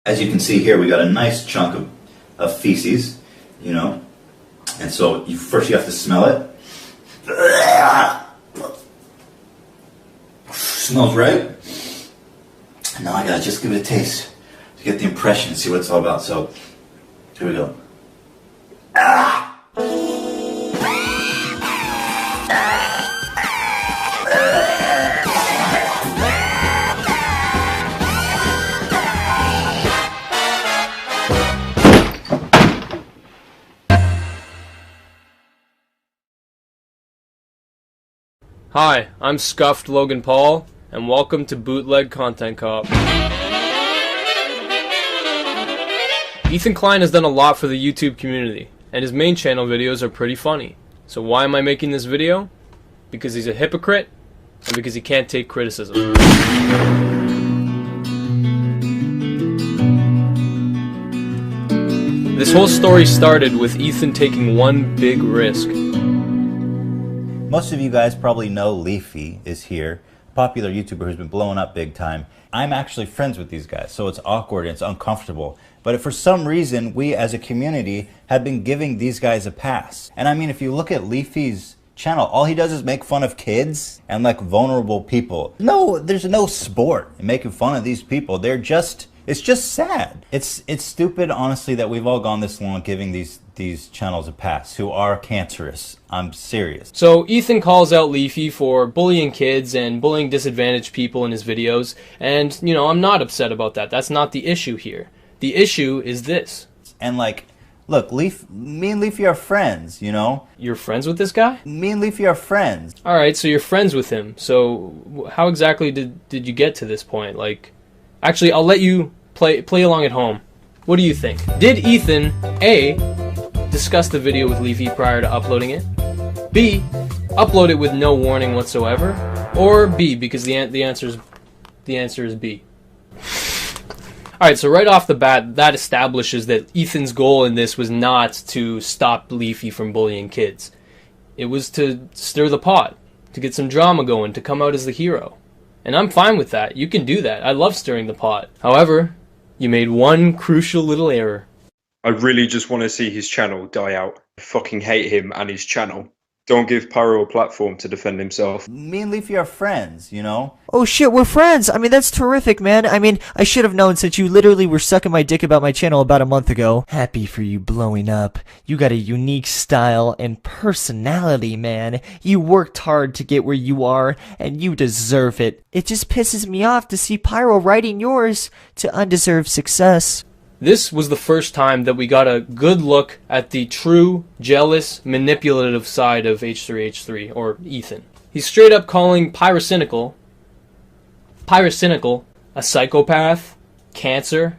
As you can see here, we got a nice chunk of feces, you know, and so first you have to smell it. Smells right. Now I gotta just give it a taste to get the impression, see what it's all about. So here we go. Hi, I'm Scuffed Logan Paul, and welcome to Bootleg Content Cop. Ethan Klein has done a lot for the YouTube community, and his main channel videos are pretty funny. So why am I making this video? Because he's a hypocrite, and because he can't take criticism. This whole story started with Ethan taking one big risk. Most of you guys probably know Leafy is here, a popular YouTuber who's been blowing up big time. I'm actually friends with these guys, so it's awkward and it's uncomfortable. But if for some reason we as a community have been giving these guys a pass. And I mean, if you look at Leafy's channel, all he does is make fun of kids and like vulnerable people. No, there's no sport in making fun of these people. It's just sad. It's stupid, honestly, that we've all gone this long giving these channels a pass who are cancerous. I'm serious. So Ethan calls out Leafy for bullying kids and bullying disadvantaged people in his videos, and you know, I'm not upset about that. That's not the issue here. The issue is this. And like, look, me and Leafy are friends, you know? You're friends with this guy? Me and Leafy are friends. Alright, so you're friends with him. So how exactly did you get to this point? Like, actually, I'll let you play along at home. What do you think? Did Ethan, A, discuss the video with Leafy prior to uploading it? B, upload it with no warning whatsoever? Or B, because the answer is B. Alright, so right off the bat, that establishes that Ethan's goal in this was not to stop Leafy from bullying kids. It was to stir the pot, to get some drama going, to come out as the hero. And I'm fine with that. You can do that. I love stirring the pot. However, you made one crucial little error. I really just want to see his channel die out. I fucking hate him and his channel. Don't give Pyro a platform to defend himself. Me and Leafy are friends, you know? Oh shit, we're friends! I mean, that's terrific, man. I mean, I should have known since you literally were sucking my dick about my channel about a month ago. Happy for you blowing up. You got a unique style and personality, man. You worked hard to get where you are, and you deserve it. It just pisses me off to see Pyro writing yours to undeserved success. This was the first time that we got a good look at the true, jealous, manipulative side of H3H3, or Ethan. He's straight up calling Pyrocynical a psychopath, cancer,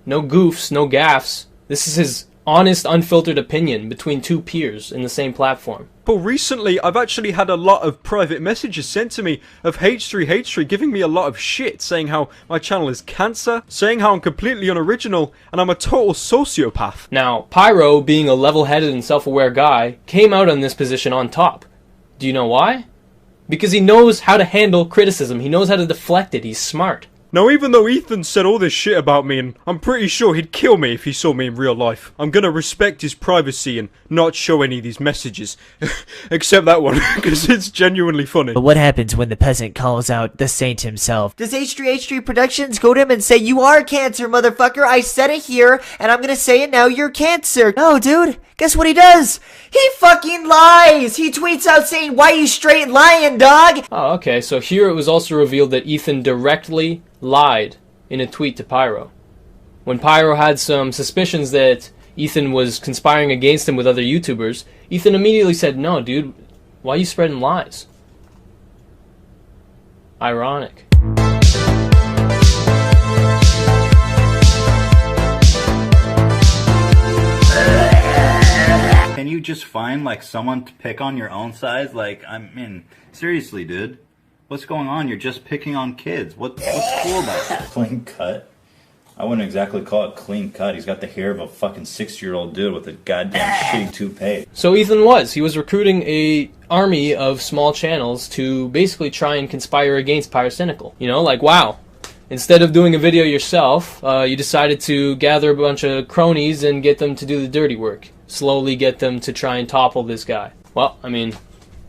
no goofs, no gaffes. This is his honest, unfiltered opinion between two peers in the same platform. But recently, I've actually had a lot of private messages sent to me of H3H3 giving me a lot of shit, saying how my channel is cancer, saying how I'm completely unoriginal, and I'm a total sociopath. Now, Pyro, being a level-headed and self-aware guy, came out on this position on top. Do you know why? Because he knows how to handle criticism. He knows how to deflect it. He's smart. Now, even though Ethan said all this shit about me, and I'm pretty sure he'd kill me if he saw me in real life, I'm gonna respect his privacy and not show any of these messages. Except that one, because it's genuinely funny. But what happens when the peasant calls out the saint himself? Does H3H3 Productions go to him and say, "You are cancer, motherfucker, I said it here, and I'm gonna say it now, you're cancer"? No, dude. Guess what he does? He fucking lies! He tweets out saying, "Why you straight lying, dog?" Oh, okay, so here it was also revealed that Ethan directly lied in a tweet to Pyro. When Pyro had some suspicions that Ethan was conspiring against him with other YouTubers, Ethan immediately said, "No, dude, why are you spreading lies?" Ironic. Can you just find like someone to pick on your own size? Like, I mean, seriously, dude. What's going on? You're just picking on kids. What's cool about it? Clean cut? I wouldn't exactly call it clean cut. He's got the hair of a fucking 6-year-old dude with a goddamn shitty toupee. So Ethan he was recruiting a army of small channels to basically try and conspire against Pyrocynical. You know, like, wow. Instead of doing a video yourself, you decided to gather a bunch of cronies and get them to do the dirty work. Slowly get them to try and topple this guy. Well, I mean,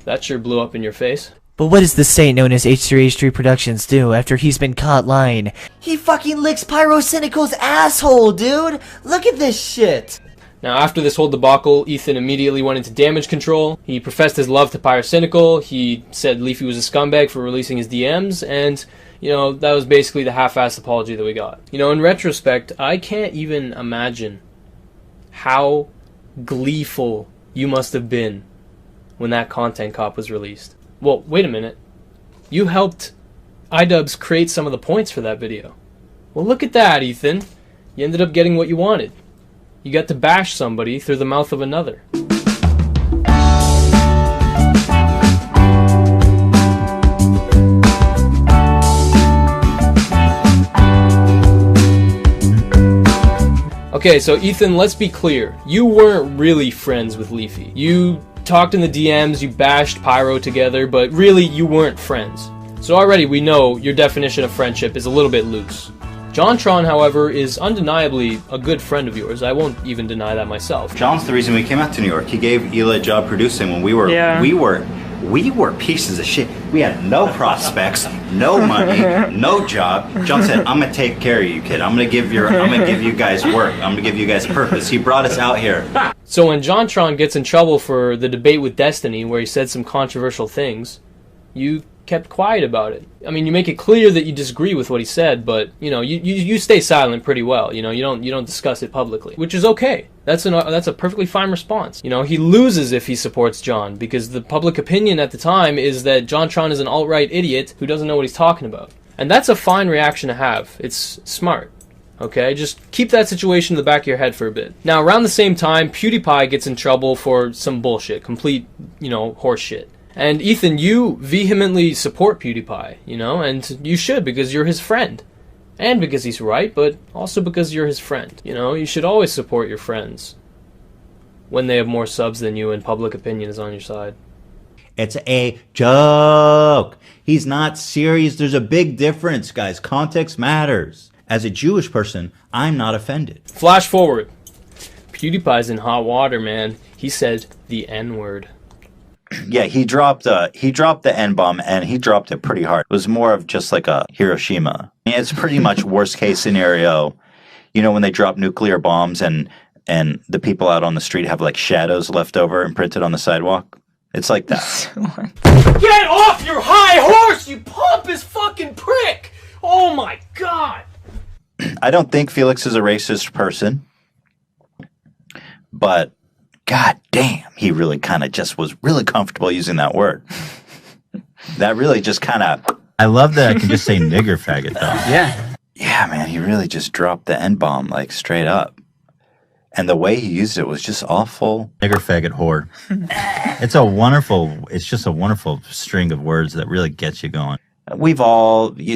that sure blew up in your face. But what does the saint known as H3H3 Productions do after he's been caught lying? He fucking licks Pyrocynical's asshole, dude! Look at this shit! Now, after this whole debacle, Ethan immediately went into damage control. He professed his love to Pyrocynical. He said Leafy was a scumbag for releasing his DMs, and, you know, that was basically the half-assed apology that we got. You know, in retrospect, I can't even imagine how gleeful you must have been when that content cop was released. Well, wait a minute. You helped iDubbbz create some of the points for that video. Well, look at that, Ethan. You ended up getting what you wanted. You got to bash somebody through the mouth of another. Okay, so Ethan, let's be clear. You weren't really friends with Leafy. You talked in the DMs, you bashed Pyro together, but really you weren't friends. So already we know your definition of friendship is a little bit loose. JonTron, however, is undeniably a good friend of yours. I won't even deny that myself. John's the reason we came out to New York. He gave Ela a job producing when we were pieces of shit. We had no prospects, no money, no job. John said, "I'm gonna take care of you, kid. I'm gonna give you guys work. I'm gonna give you guys purpose." He brought us out here. So when JonTron gets in trouble for the debate with Destiny, where he said some controversial things, you kept quiet about it. I mean, you make it clear that you disagree with what he said, but you know, you stay silent pretty well. You know, you don't discuss it publicly, which is okay. That's a perfectly fine response. You know, he loses if he supports John, because the public opinion at the time is that JonTron is an alt-right idiot who doesn't know what he's talking about. And that's a fine reaction to have. It's smart. Okay, just keep that situation in the back of your head for a bit. Now, around the same time, PewDiePie gets in trouble for some bullshit, complete, you know, horse shit. And Ethan, you vehemently support PewDiePie, you know, and you should, because you're his friend. And because he's right, but also because you're his friend. You know, you should always support your friends when they have more subs than you and public opinion is on your side. It's a joke. He's not serious. There's a big difference, guys. Context matters. As a Jewish person, I'm not offended. Flash forward. PewDiePie's in hot water, man. He said the N-word. Yeah, he dropped the N-bomb, and he dropped it pretty hard. It was more of just like a Hiroshima. It's pretty much worst case scenario. You know, when they drop nuclear bombs and the people out on the street have like shadows left over imprinted on the sidewalk. It's like that. Get off your high horse, you pompous fucking prick! Oh my god! I don't think Felix is a racist person, but god damn, he really kind of just was really comfortable using that word. That really just kind of... I love that I can just say nigger faggot, though. Yeah. Yeah, man, he really just dropped the N-bomb, like, straight up. And the way he used it was just awful. Nigger faggot whore. It's just a wonderful string of words that really gets you going. We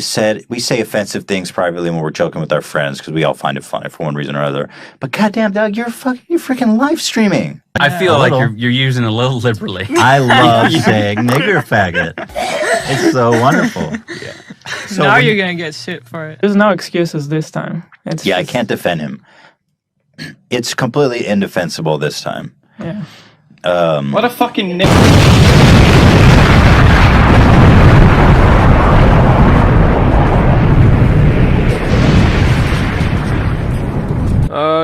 say offensive things privately when we're joking with our friends because we all find it funny for one reason or other. But goddamn, dog, you're freaking live streaming. I feel like you're using it a little liberally. I love saying nigger faggot. It's so wonderful. Yeah. So now you're gonna get shit for it. There's no excuses this time. I can't defend him. It's completely indefensible this time. Yeah. What a fucking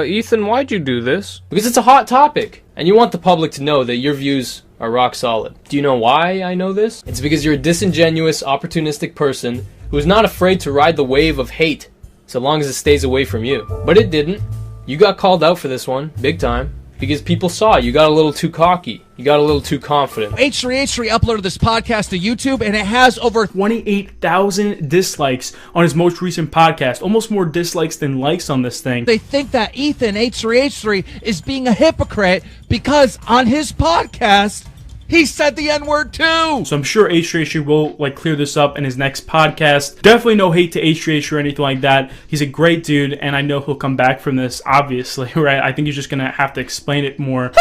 Ethan, why'd you do this? Because it's a hot topic, and you want the public to know that your views are rock solid. Do you know why I know this? It's because you're a disingenuous, opportunistic person who is not afraid to ride the wave of hate, so long as it stays away from you. But it didn't. You got called out for this one, big time. Because people saw you got a little too cocky. You got a little too confident. H3H3 uploaded this podcast to YouTube, and it has over 28,000 dislikes on his most recent podcast. Almost more dislikes than likes on this thing. They think that Ethan, H3H3, is being a hypocrite because on his podcast, He said the N-word too! So I'm sure H3H3 will like clear this up in his next podcast. Definitely no hate to H3H3 or anything like that. He's a great dude, and I know he'll come back from this, obviously, right? I think he's just gonna have to explain it more.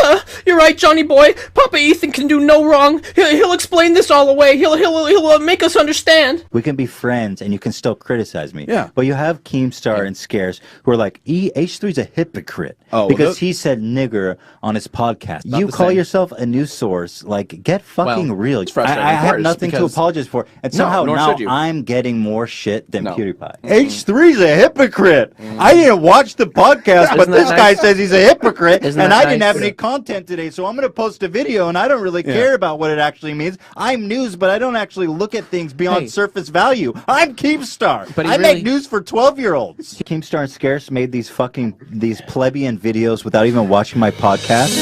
You're right, Johnny boy. Papa Ethan can do no wrong. He'll explain this all away. He'll make us understand. We can be friends and you can still criticize me. Yeah. But you have Keemstar and Scares who are like, H3's a hypocrite. Oh, because he said nigger on his podcast. You call yourself a news source. Like, get fucking real. it's frustrating, I of have course, nothing to because- apologize for. And No, somehow nor now should you. I'm getting more shit than No. PewDiePie. H3's a hypocrite. I didn't watch the podcast, but Isn't this that guy nice? says he's a hypocrite. Isn't And that I didn't nice? have any content today, so I'm going to post a video, and I don't really care about what it actually means. I'm news, but I don't actually look at things beyond surface value. I'm Keemstar. But he I really- make news for 12-year-olds. Keemstar and Scarce made these plebeian videos without even watching my podcast.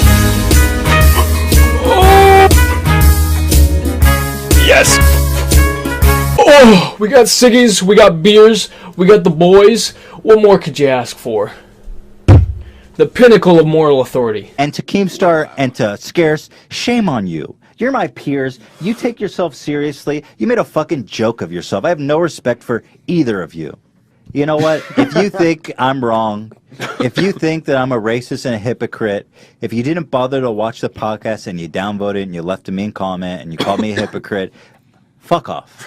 Yes. Oh, we got ciggies, we got beers, we got the boys. What more could you ask for? The pinnacle of moral authority. And to Keemstar and to Scarce, shame on you. You're my peers. You take yourself seriously. You made a fucking joke of yourself. I have no respect for either of you. You know what? If you think I'm wrong, if you think that I'm a racist and a hypocrite, if you didn't bother to watch the podcast and you downvoted and you left a mean comment and you called me a hypocrite, fuck off.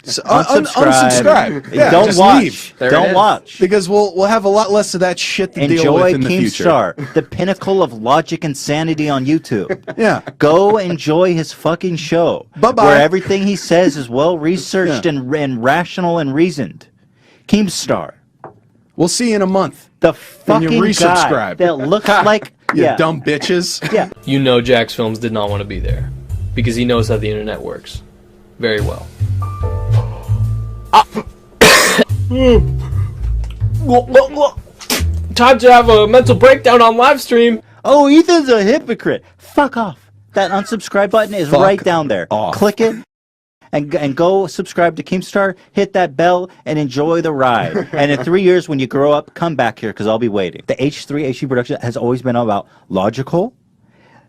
So, Unsubscribe. unsubscribe. Yeah, Don't just watch. leave. Don't watch. Because we'll have a lot less of that shit to deal Enjoy with in the future. Keemstar, the pinnacle of logic and sanity on YouTube. Yeah. Go enjoy his fucking show. Bye-bye. Where everything he says is well researched and rational and reasoned. Keemstar. We'll see you in a month. The When you fucking guy resubscribe. that looks like You dumb bitches. Yeah. You know Jax Films did not want to be there because he knows how the internet works very well. Time to have a mental breakdown on live stream. Oh, Ethan's a hypocrite. Fuck off. That unsubscribe button is right down there. Click it and go subscribe to Keemstar, hit that bell, and enjoy the ride. And in 3 years, when you grow up, come back here because I'll be waiting. The H3H3 production has always been about logical.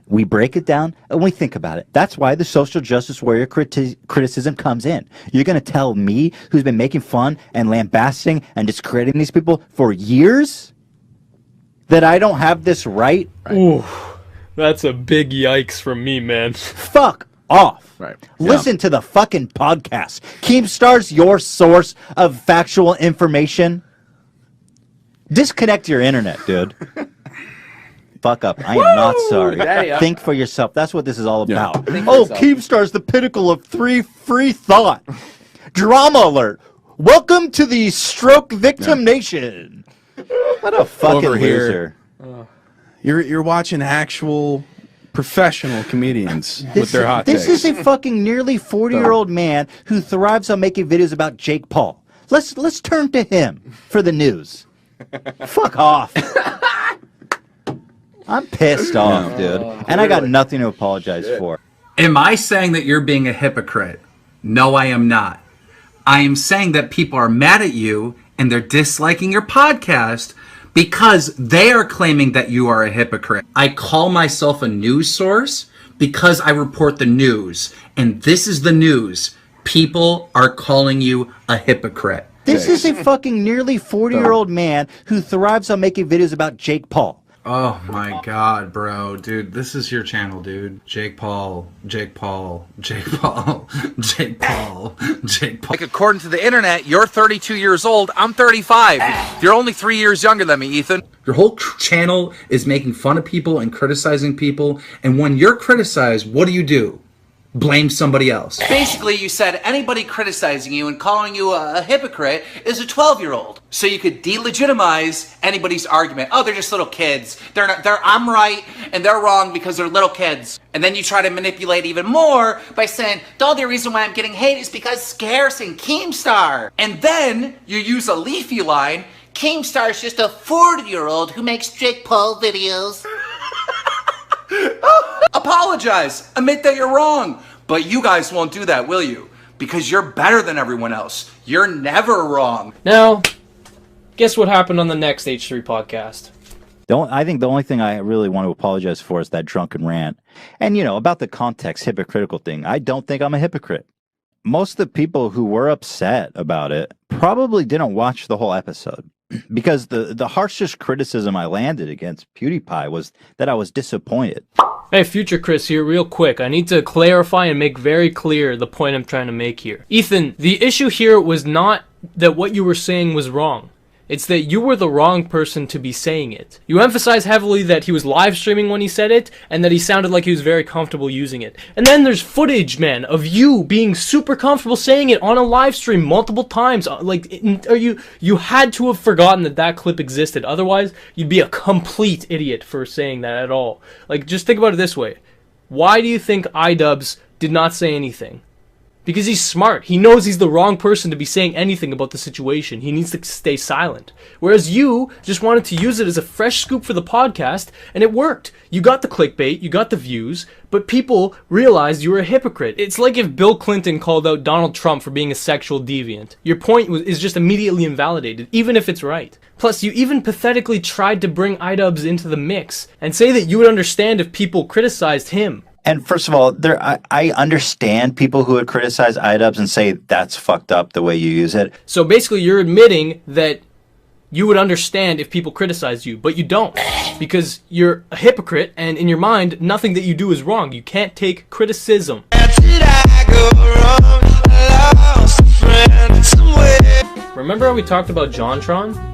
We break it down and we think about it. That's why the social justice warrior criticism comes in. You're going to tell me, who's been making fun and lambasting and discrediting these people for years, that I don't have this right? Ooh, that's a big yikes from me, man. Fuck off. Right. Listen to the fucking podcast. Keemstar's your source of factual information. Disconnect your internet, dude. Fuck up. I am not sorry. Think for yourself. That's what this is all about. Oh, Keemstar's the pinnacle of free thought. Drama alert. Welcome to the stroke victim nation. What a fucking Over here. loser. You're watching actual professional comedians with their hot This takes. is a fucking nearly 40-year-old man who thrives on making videos about Jake Paul. Let's turn to him for the news. Fuck off. I'm pissed off, dude. And I got nothing to apologize for. Am I saying that you're being a hypocrite? No, I am not. I am saying that people are mad at you and they're disliking your podcast because they are claiming that you are a hypocrite. I call myself a news source because I report the news. And this is the news. People are calling you a hypocrite. This is a fucking nearly 40-year-old man who thrives on making videos about Jake Paul. Oh my god, bro. Dude, this is your channel, dude. Jake Paul, Jake Paul, Jake Paul, Jake Paul, Jake Paul. Like, according to the internet, you're 32 years old. I'm 35. You're only 3 years younger than me, Ethan. Your whole channel is making fun of people and criticizing people. And when you're criticized, what do? Blame somebody else. Basically, you said anybody criticizing you and calling you a hypocrite is a 12-year-old. So you could delegitimize anybody's argument. Oh, they're just little kids. I'm right and they're wrong because they're little kids. And then you try to manipulate even more by saying, the only reason why I'm getting hate is because Scarce and Keemstar. And then you use a Leafy line, Keemstar's just a 40-year-old who makes Jake Paul videos. Apologize. Admit that you're wrong. But you guys won't do that, will you? Because you're better than everyone else. You're never wrong. Now, guess what happened on the next H3 podcast? I think the only thing I really want to apologize for is that drunken rant. And, about the context hypocritical thing, I don't think I'm a hypocrite. Most of the people who were upset about it probably didn't watch the whole episode. Because the harshest criticism I landed against PewDiePie was that I was disappointed. Hey, Future Chris here, real quick. I need to clarify and make very clear the point I'm trying to make here. Ethan, the issue here was not that what you were saying was wrong. It's that you were the wrong person to be saying it. You emphasize heavily that he was live streaming when he said it, and that he sounded like he was very comfortable using it. And then there's footage, man, of you being super comfortable saying it on a live stream multiple times. You had to have forgotten that clip existed. Otherwise, you'd be a complete idiot for saying that at all. Just think about it this way. Why do you think iDubbbz did not say anything? Because he's smart. He knows he's the wrong person to be saying anything about the situation. He needs to stay silent. Whereas you just wanted to use it as a fresh scoop for the podcast, and it worked. You got the clickbait, you got the views, but people realized you were a hypocrite. It's like if Bill Clinton called out Donald Trump for being a sexual deviant. Your point is just immediately invalidated, even if it's right. Plus, you even pathetically tried to bring iDubbbz into the mix and say that you would understand if people criticized him. And first of all, I understand people who would criticize iDubbbz and say that's fucked up the way you use it. So basically, you're admitting that you would understand if people criticize you, but you don't. Because you're a hypocrite, and in your mind, nothing that you do is wrong. You can't take criticism. Remember how we talked about JonTron?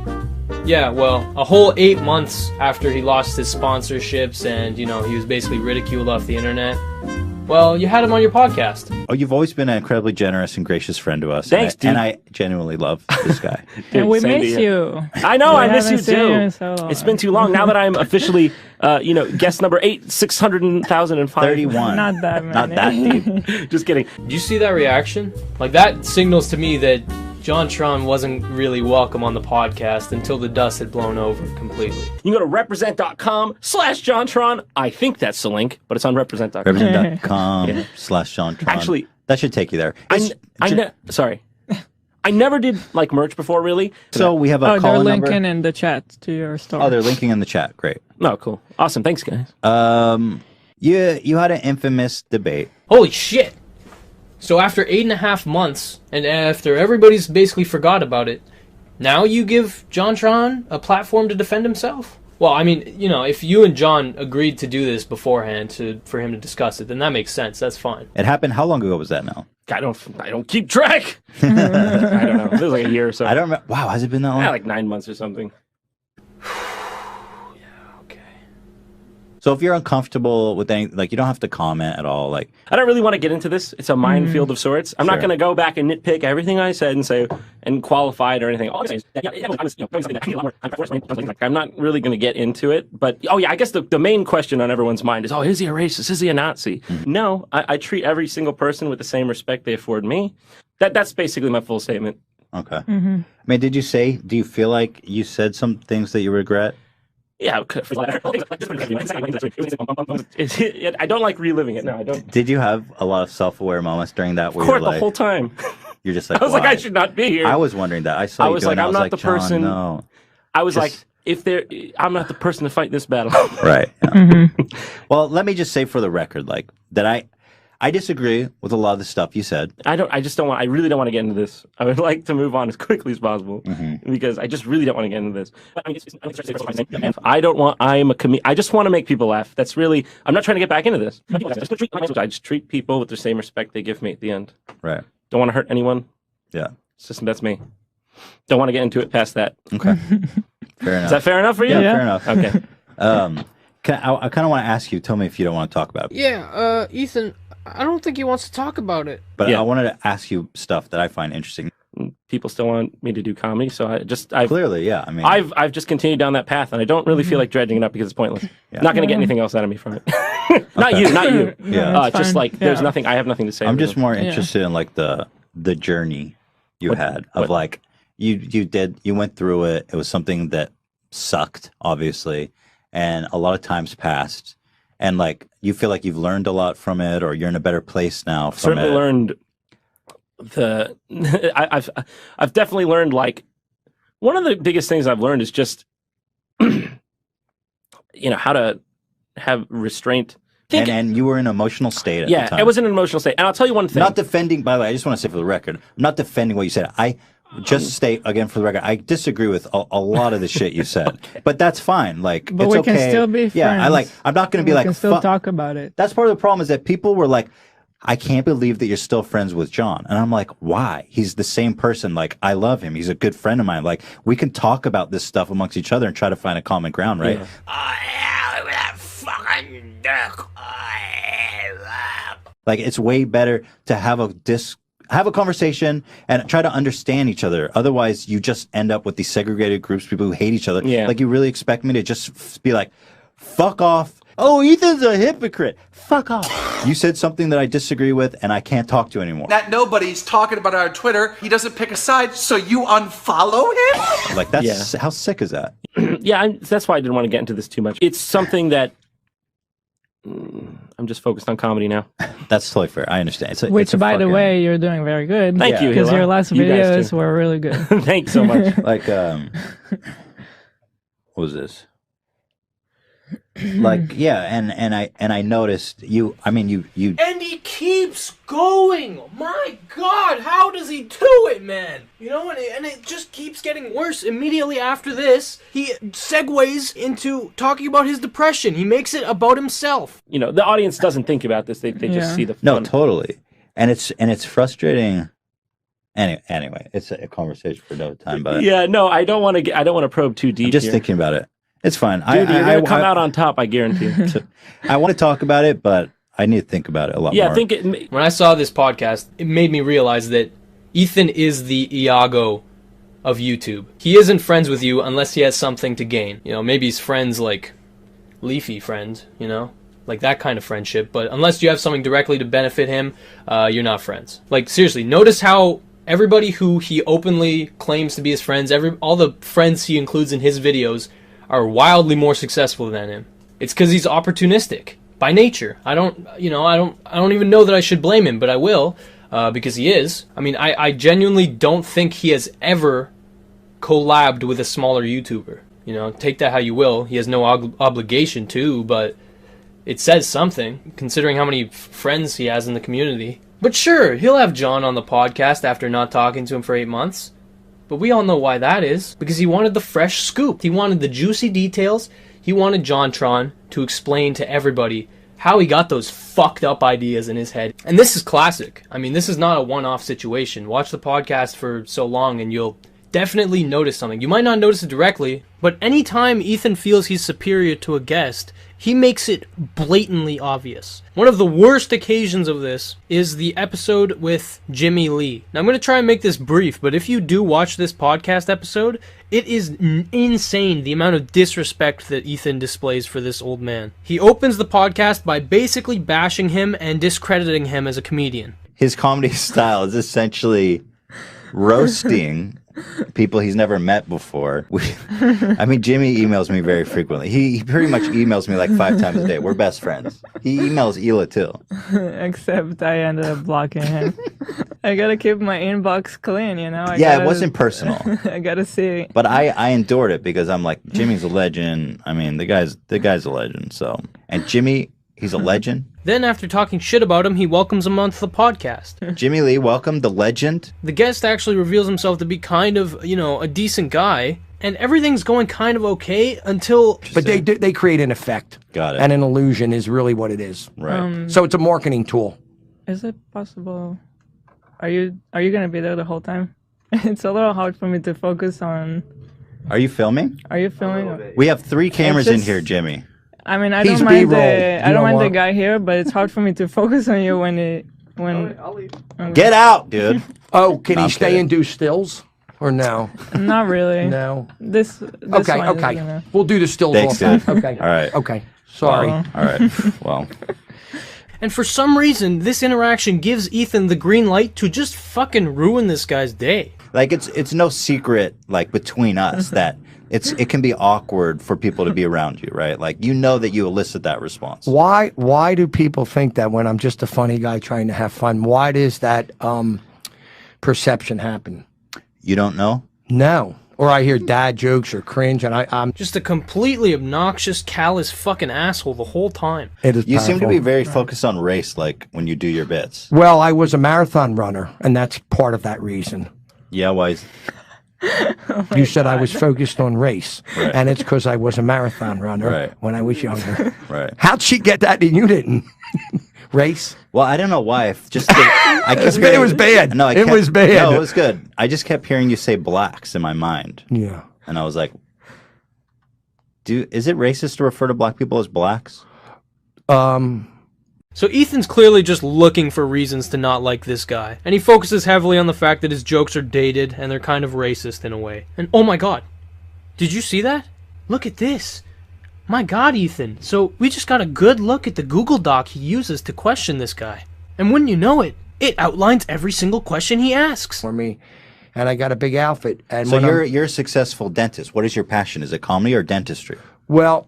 Yeah, well, a whole 8 months after he lost his sponsorships and, he was basically ridiculed off the internet, well, you had him on your podcast. Oh, you've always been an incredibly generous and gracious friend to us. Thanks, dude. And I genuinely love this guy. Dude, and we miss you. I know, I miss you too. So it's been too long. Now that I'm officially, guest number 600,005. 31. Not that many. Not that deep. Just kidding. Did you see that reaction? That signals to me that JonTron wasn't really welcome on the podcast until the dust had blown over completely. You can go to represent.com/JonTron. I think that's the link, but it's on represent.com. Represent.com/JonTron. Actually, that should take you there. Sorry. I never did merch before, really. So we have a call they're number. linking in the chat to your store. Oh, they're linking in the chat. Great. Oh, cool. Awesome. Thanks, guys. You had an infamous debate. Holy shit! So after 8.5 months, and after everybody's basically forgot about it, now you give JonTron a platform to defend himself? Well, I mean, if you and John agreed to do this beforehand for him to discuss it, then that makes sense. That's fine. It happened. How long ago was that now? I don't keep track. I don't know. It was like a year or so. I don't remember. Wow, has it been that long? Yeah, 9 months or something. So if you're uncomfortable with anything, you don't have to comment at all. I don't really want to get into this. It's a minefield of sorts. I'm not going to go back and nitpick everything I said and say and qualify it or anything. I'm not really going to get into it. But I guess the main question on everyone's mind is, is he a racist? Is he a Nazi? Mm-hmm. No, I treat every single person with the same respect they afford me. That's basically my full statement. Okay. Mm-hmm. I mean, do you feel like you said some things that you regret? Yeah, I don't like reliving it. No, I don't. Did you have a lot of self-aware moments during that? Where the whole time. You're just like, I was I should not be here. I was wondering that. I saw you doing it. I'm not the John, person. No. I was I'm not the person to fight this battle. Right. Yeah. Mm-hmm. Well, let me just say for the record, that I disagree with a lot of the stuff you said. I really don't want to get into this. I would like to move on as quickly as possible because I just really don't want to get into this. I just want to make people laugh. That's really, I'm not trying to get back into this. I just treat people with the same respect they give me at the end. Right. Don't want to hurt anyone. Yeah. That's me. Don't want to get into it past that. Okay. Fair enough. Is that fair enough for you? Yeah, fair enough. Okay. I kind of want to ask you, tell me if you don't want to talk about it. Yeah, Ethan, I don't think he wants to talk about it. But I wanted to ask you stuff that I find interesting. People still want me to do comedy, so I've clearly, yeah. I mean, I've just continued down that path, and I don't really feel like dredging it up because it's pointless. Yeah. Not going to get anything else out of me from it. Not you. Yeah. Just there's nothing. I have nothing to say. I'm just more interested in the journey you had of you went through it. It was something that sucked, obviously, and a lot of times passed. And you feel like you've learned a lot from it, or you're in a better place now. Certainly learned I've definitely learned one of the biggest things I've learned is just how to have restraint. And you were in an emotional state at the time. Yeah, I was in an emotional state. And I'll tell you one thing. Not defending, by the way, I just want to say for the record, I'm not defending what you said. I just state, again, for the record, I disagree with a lot of the shit you said. Okay. But that's fine. Like, but it's we okay. can still be friends. Yeah, I'm not going to be like... We can still talk about it. That's part of the problem is that people were like, I can't believe that you're still friends with John. And I'm like, why? He's the same person. Like, I love him. He's a good friend of mine. Like, we can talk about this stuff amongst each other and try to find a common ground, right? Yeah. Oh, yeah, look at that fucking dick. Like, it's way better to have a conversation and try to understand each other. Otherwise, you just end up with these segregated groups, people who hate each other. Yeah. Like, you really expect me to just be like, fuck off. Oh, Ethan's a hypocrite. Fuck off. You said something that I disagree with, and I can't talk to you anymore. That nobody's talking about it on Twitter. He doesn't pick a side, so you unfollow him? Like, that's how sick is that? Yeah, that's why I didn't want to get into this too much. It's something that I'm just focused on comedy now. That's totally fair. I understand. Which, by the way, you're doing very good. Thank you, because Hila. your last You guys videos were really good. Thanks so much. Like, what was this? Like, yeah, and I noticed you. I mean, you. And he keeps going. My God, how does he do it, man? You know, and it just keeps getting worse. Immediately after this, he segues into talking about his depression. He makes it about himself. The audience doesn't think about this. They just see the fun. No, totally, and it's frustrating. Anyway, it's a conversation for another time. But yeah, no, I don't want to probe too deep. I'm just here. thinking about it. It's fine. Dude, you're gonna come out on top, I guarantee. I want to talk about it, but I need to think about it a lot more. I think when I saw this podcast, it made me realize that Ethan is the Iago of YouTube. He isn't friends with you unless he has something to gain. Maybe he's friends like Leafy friends, like that kind of friendship. But unless you have something directly to benefit him, you're not friends. Like, seriously, notice how everybody who he openly claims to be his friends, all the friends he includes in his videos are wildly more successful than him. It's because he's opportunistic by nature. I don't even know that I should blame him, but I will, because he is. I mean, I genuinely don't think he has ever collabed with a smaller YouTuber. Take that how you will. He has no obligation to, but it says something, considering how many friends he has in the community. But sure, he'll have John on the podcast after not talking to him for 8 months. But we all know why that is. Because he wanted the fresh scoop. He wanted the juicy details. He wanted JonTron to explain to everybody how he got those fucked up ideas in his head. And this is classic. I mean, this is not a one-off situation. Watch the podcast for so long and you'll definitely notice something. You might not notice it directly, but anytime Ethan feels he's superior to a guest, he makes it blatantly obvious. One of the worst occasions of this is the episode with Jimmy Lee. Now, I'm going to try and make this brief, but if you do watch this podcast episode, it is insane the amount of disrespect that Ethan displays for this old man. He opens the podcast by basically bashing him and discrediting him as a comedian. His comedy style is essentially roasting people he's never met before. I mean, Jimmy emails me very frequently. He pretty much emails me like 5 times a day. We're best friends. He emails Hila too. Except I ended up blocking him. I gotta keep my inbox clean, It wasn't personal. I gotta see. But I endured it because I'm like, Jimmy's a legend. I mean, the guy's a legend. So, and Jimmy, he's a legend. Then, after talking shit about him, he welcomes him onto the podcast. Jimmy Lee, welcome, the legend. The guest actually reveals himself to be kind of, a decent guy, and everything's going kind of okay until... But they create an effect. Got it. And an illusion is really what it is. Right. So it's a marketing tool. Is it possible... Are you going to be there the whole time? It's a little hard for me to focus on... Are you filming? Are you filming? We have 3 cameras in here, Jimmy. I mean, I don't mind the guy here, but it's hard for me to focus on you when. Get out, dude. Oh, can he stay and do stills, or no? Not really. No. This okay. one Okay. Is gonna... We'll do the stills. Thanks, dude. Okay. All right. Okay. Sorry. All right. Well. And for some reason, this interaction gives Ethan the green light to just fucking ruin this guy's day. Like, it's no secret, like, between us that it can be awkward for people to be around you, right? Like, that you elicit that response. Why do people think that when I'm just a funny guy trying to have fun? Why does that perception happen? You don't know? No. or I hear dad jokes or cringe, and I'm Just a completely obnoxious, callous fucking asshole the whole time. It is You seem to powerful. be very focused on race, like when you do your bits. Well, I was a marathon runner, and that's part of that reason. Yeah, why? Is... You said I was focused on race, Right. and it's because I was a marathon runner Right. when I was younger. Right. How'd she get that and you didn't? Race? Well, I don't know why. I It was bad. No, It was bad. No, it was good. I just kept hearing you say blacks in my mind. Yeah. And I was like, is it racist to refer to black people as blacks? So Ethan's clearly just looking for reasons to not like this guy, and he focuses heavily on the fact that his jokes are dated and they're kind of racist in a way. And oh my god, did you see that? Look at this. My god, Ethan. So we just got a good look at the Google Doc he uses to question this guy. And wouldn't you know it, it outlines every single question he asks. For me, and I got a big outfit. And So when you're a successful dentist. What is your passion? Is it comedy or dentistry? Well,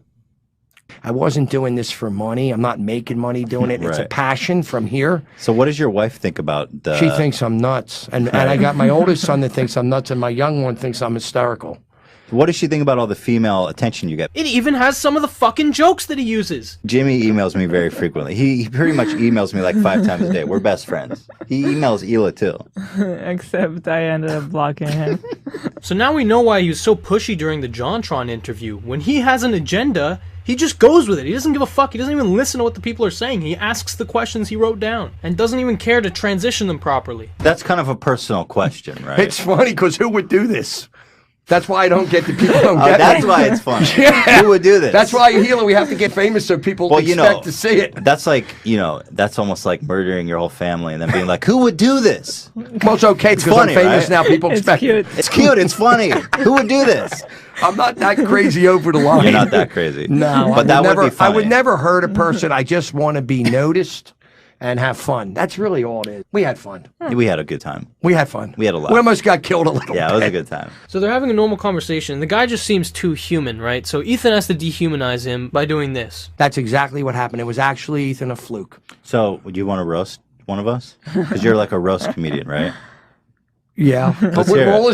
I wasn't doing this for money. I'm not making money doing it. It's a Right. passion from here. So what does your wife think about the... She thinks I'm nuts. And I got my oldest son that thinks I'm nuts, and my young one thinks I'm hysterical. What does she think about all the female attention you get? It even has some of the fucking jokes that he uses. Jimmy emails me very frequently. He pretty much emails me like 5 times a day. We're best friends. He emails Hila too. Except I ended up blocking him. So now we know why he was so pushy during the JonTron interview. When he has an agenda, he just goes with it. He doesn't give a fuck. He doesn't even listen to what the people are saying. He asks the questions he wrote down and doesn't even care to transition them properly. That's kind of a personal question, right? It's funny because who would do this? That's why I don't get the people don't get That's me. why it's funny. Yeah. Who would do this? That's why Hila, we have to get famous so people expect to see it. That's like, that's almost like murdering your whole family and then being like, who would do this? Well, it's okay because funny, I'm famous right? now. People expect it. It's cute. It's funny. Who would do this? I'm not that crazy over the line. You're not that crazy. No, but that would be I funny. would never hurt a person. I just want to be noticed and have fun. That's really all it is. We had fun. We had a good time. We had fun. We had a lot. We almost got killed a little Yeah, bit. it was a good time. So they're having a normal conversation. The guy just seems too human, right? So Ethan has to dehumanize him by doing this. That's exactly what happened. It was actually Ethan a fluke. So, would you want to roast one of us? Because you're like a roast comedian, right? Yeah, but Let's hear all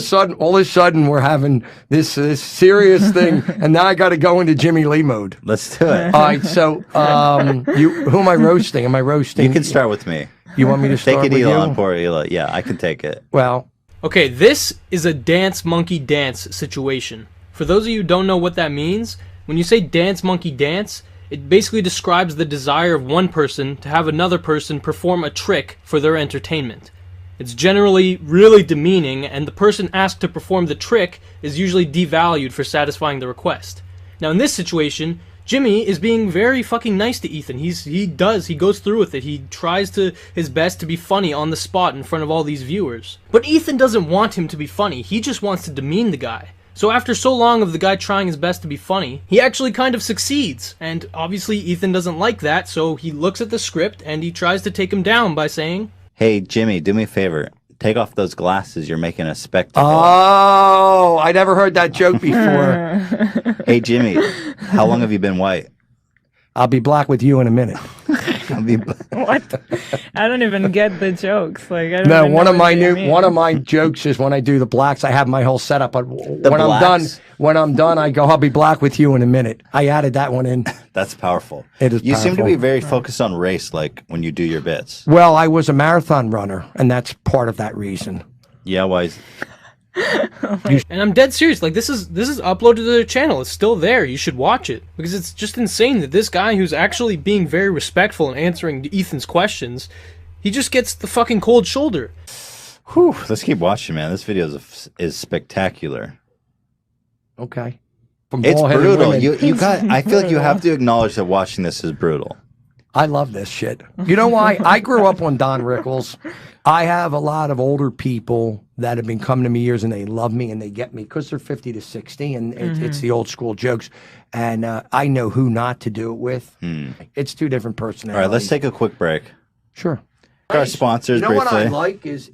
of a sudden, we're having this serious thing, and now I got to go into Jimmy Lee mode. Let's do it. All right, so who am I roasting? Am I roasting? You can start with me. You want me to start Take it, with Hila, you? on poor Hila. Yeah, I can take it. Well, Okay, this is a dance monkey dance situation. For those of you who don't know what that means, when you say dance monkey dance, it basically describes the desire of one person to have another person perform a trick for their entertainment. It's generally really demeaning, and the person asked to perform the trick is usually devalued for satisfying the request. Now in this situation, Jimmy is being very fucking nice to Ethan. He goes through with it. He tries his best to be funny on the spot in front of all these viewers. But Ethan doesn't want him to be funny. He just wants to demean the guy. So after so long of the guy trying his best to be funny, he actually kind of succeeds. And obviously Ethan doesn't like that, so he looks at the script and he tries to take him down by saying, Hey, Jimmy, do me a favor. Take off those glasses. You're making a spectacle. oh, I never heard that joke before. Hey, Jimmy, how long have you been white? I'll be black with you in a minute. What? I don't even get the jokes. Like I don't No, even one know of my jokes is when I do the blacks, I have my whole setup. But when I'm done, I go, I'll be black with you in a minute. I added that one in. That's powerful. It is You seem to powerful. be very focused on race, like when you do your bits. Well, I was a marathon runner, and that's part of that reason. Yeah, why? and I'm dead serious, like this is uploaded to their channel. It's still there. You should watch it because it's just insane that this guy who's actually being very respectful and answering Ethan's questions, he just gets the fucking cold shoulder. Whew, let's keep watching, man. This video is spectacular. Okay. It's bald-headed brutal. women. You got. I feel like you have to acknowledge that watching this is brutal. I love this shit. You know why? I grew up on Don Rickles. I have a lot of older people that have been coming to me years and they love me and they get me because they're 50 to 60 and it's the old school jokes. And I know who not to do it with. It's two different All personalities. right, let's take a quick break. Sure. Our sponsors, You know what I briefly. like is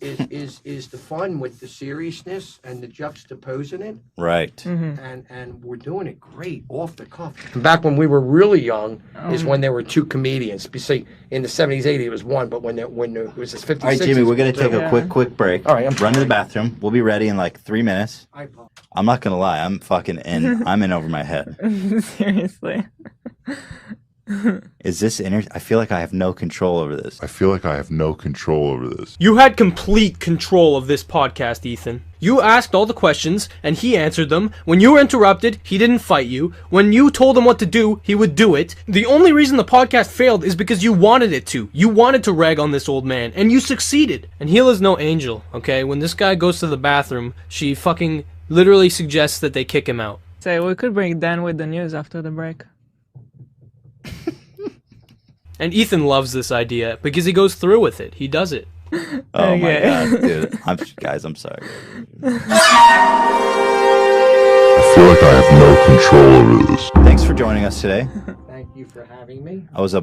the fun with the seriousness and the juxtaposing it. Right. And we're doing it great off the cuff. Back when we were really young is when there were two comedians. You see, in the 70s, 80s, it was one, but when it was this 50s, All right, Jimmy, we're going to take a quick break. All right, run to the bathroom. We'll be ready in like 3 minutes. I'm not going to lie. I'm fucking in. I'm in over my head. Seriously. Is this I feel like I have no control over this. You had complete control of this podcast, Ethan. You asked all the questions, and he answered them. When you were interrupted, he didn't fight you. When you told him what to do, he would do it. The only reason the podcast failed is because you wanted it to. You wanted to rag on this old man, and you succeeded. And Hila's no angel, okay? When this guy goes to the bathroom, she fucking literally suggests that they kick him out. Say, we could bring Dan with the news after the break. And Ethan loves this idea because he goes through with it. He does it. Oh my god, dude. I'm sorry. I feel like I have no control over this. Thanks for joining us today. Thank you for having me. It was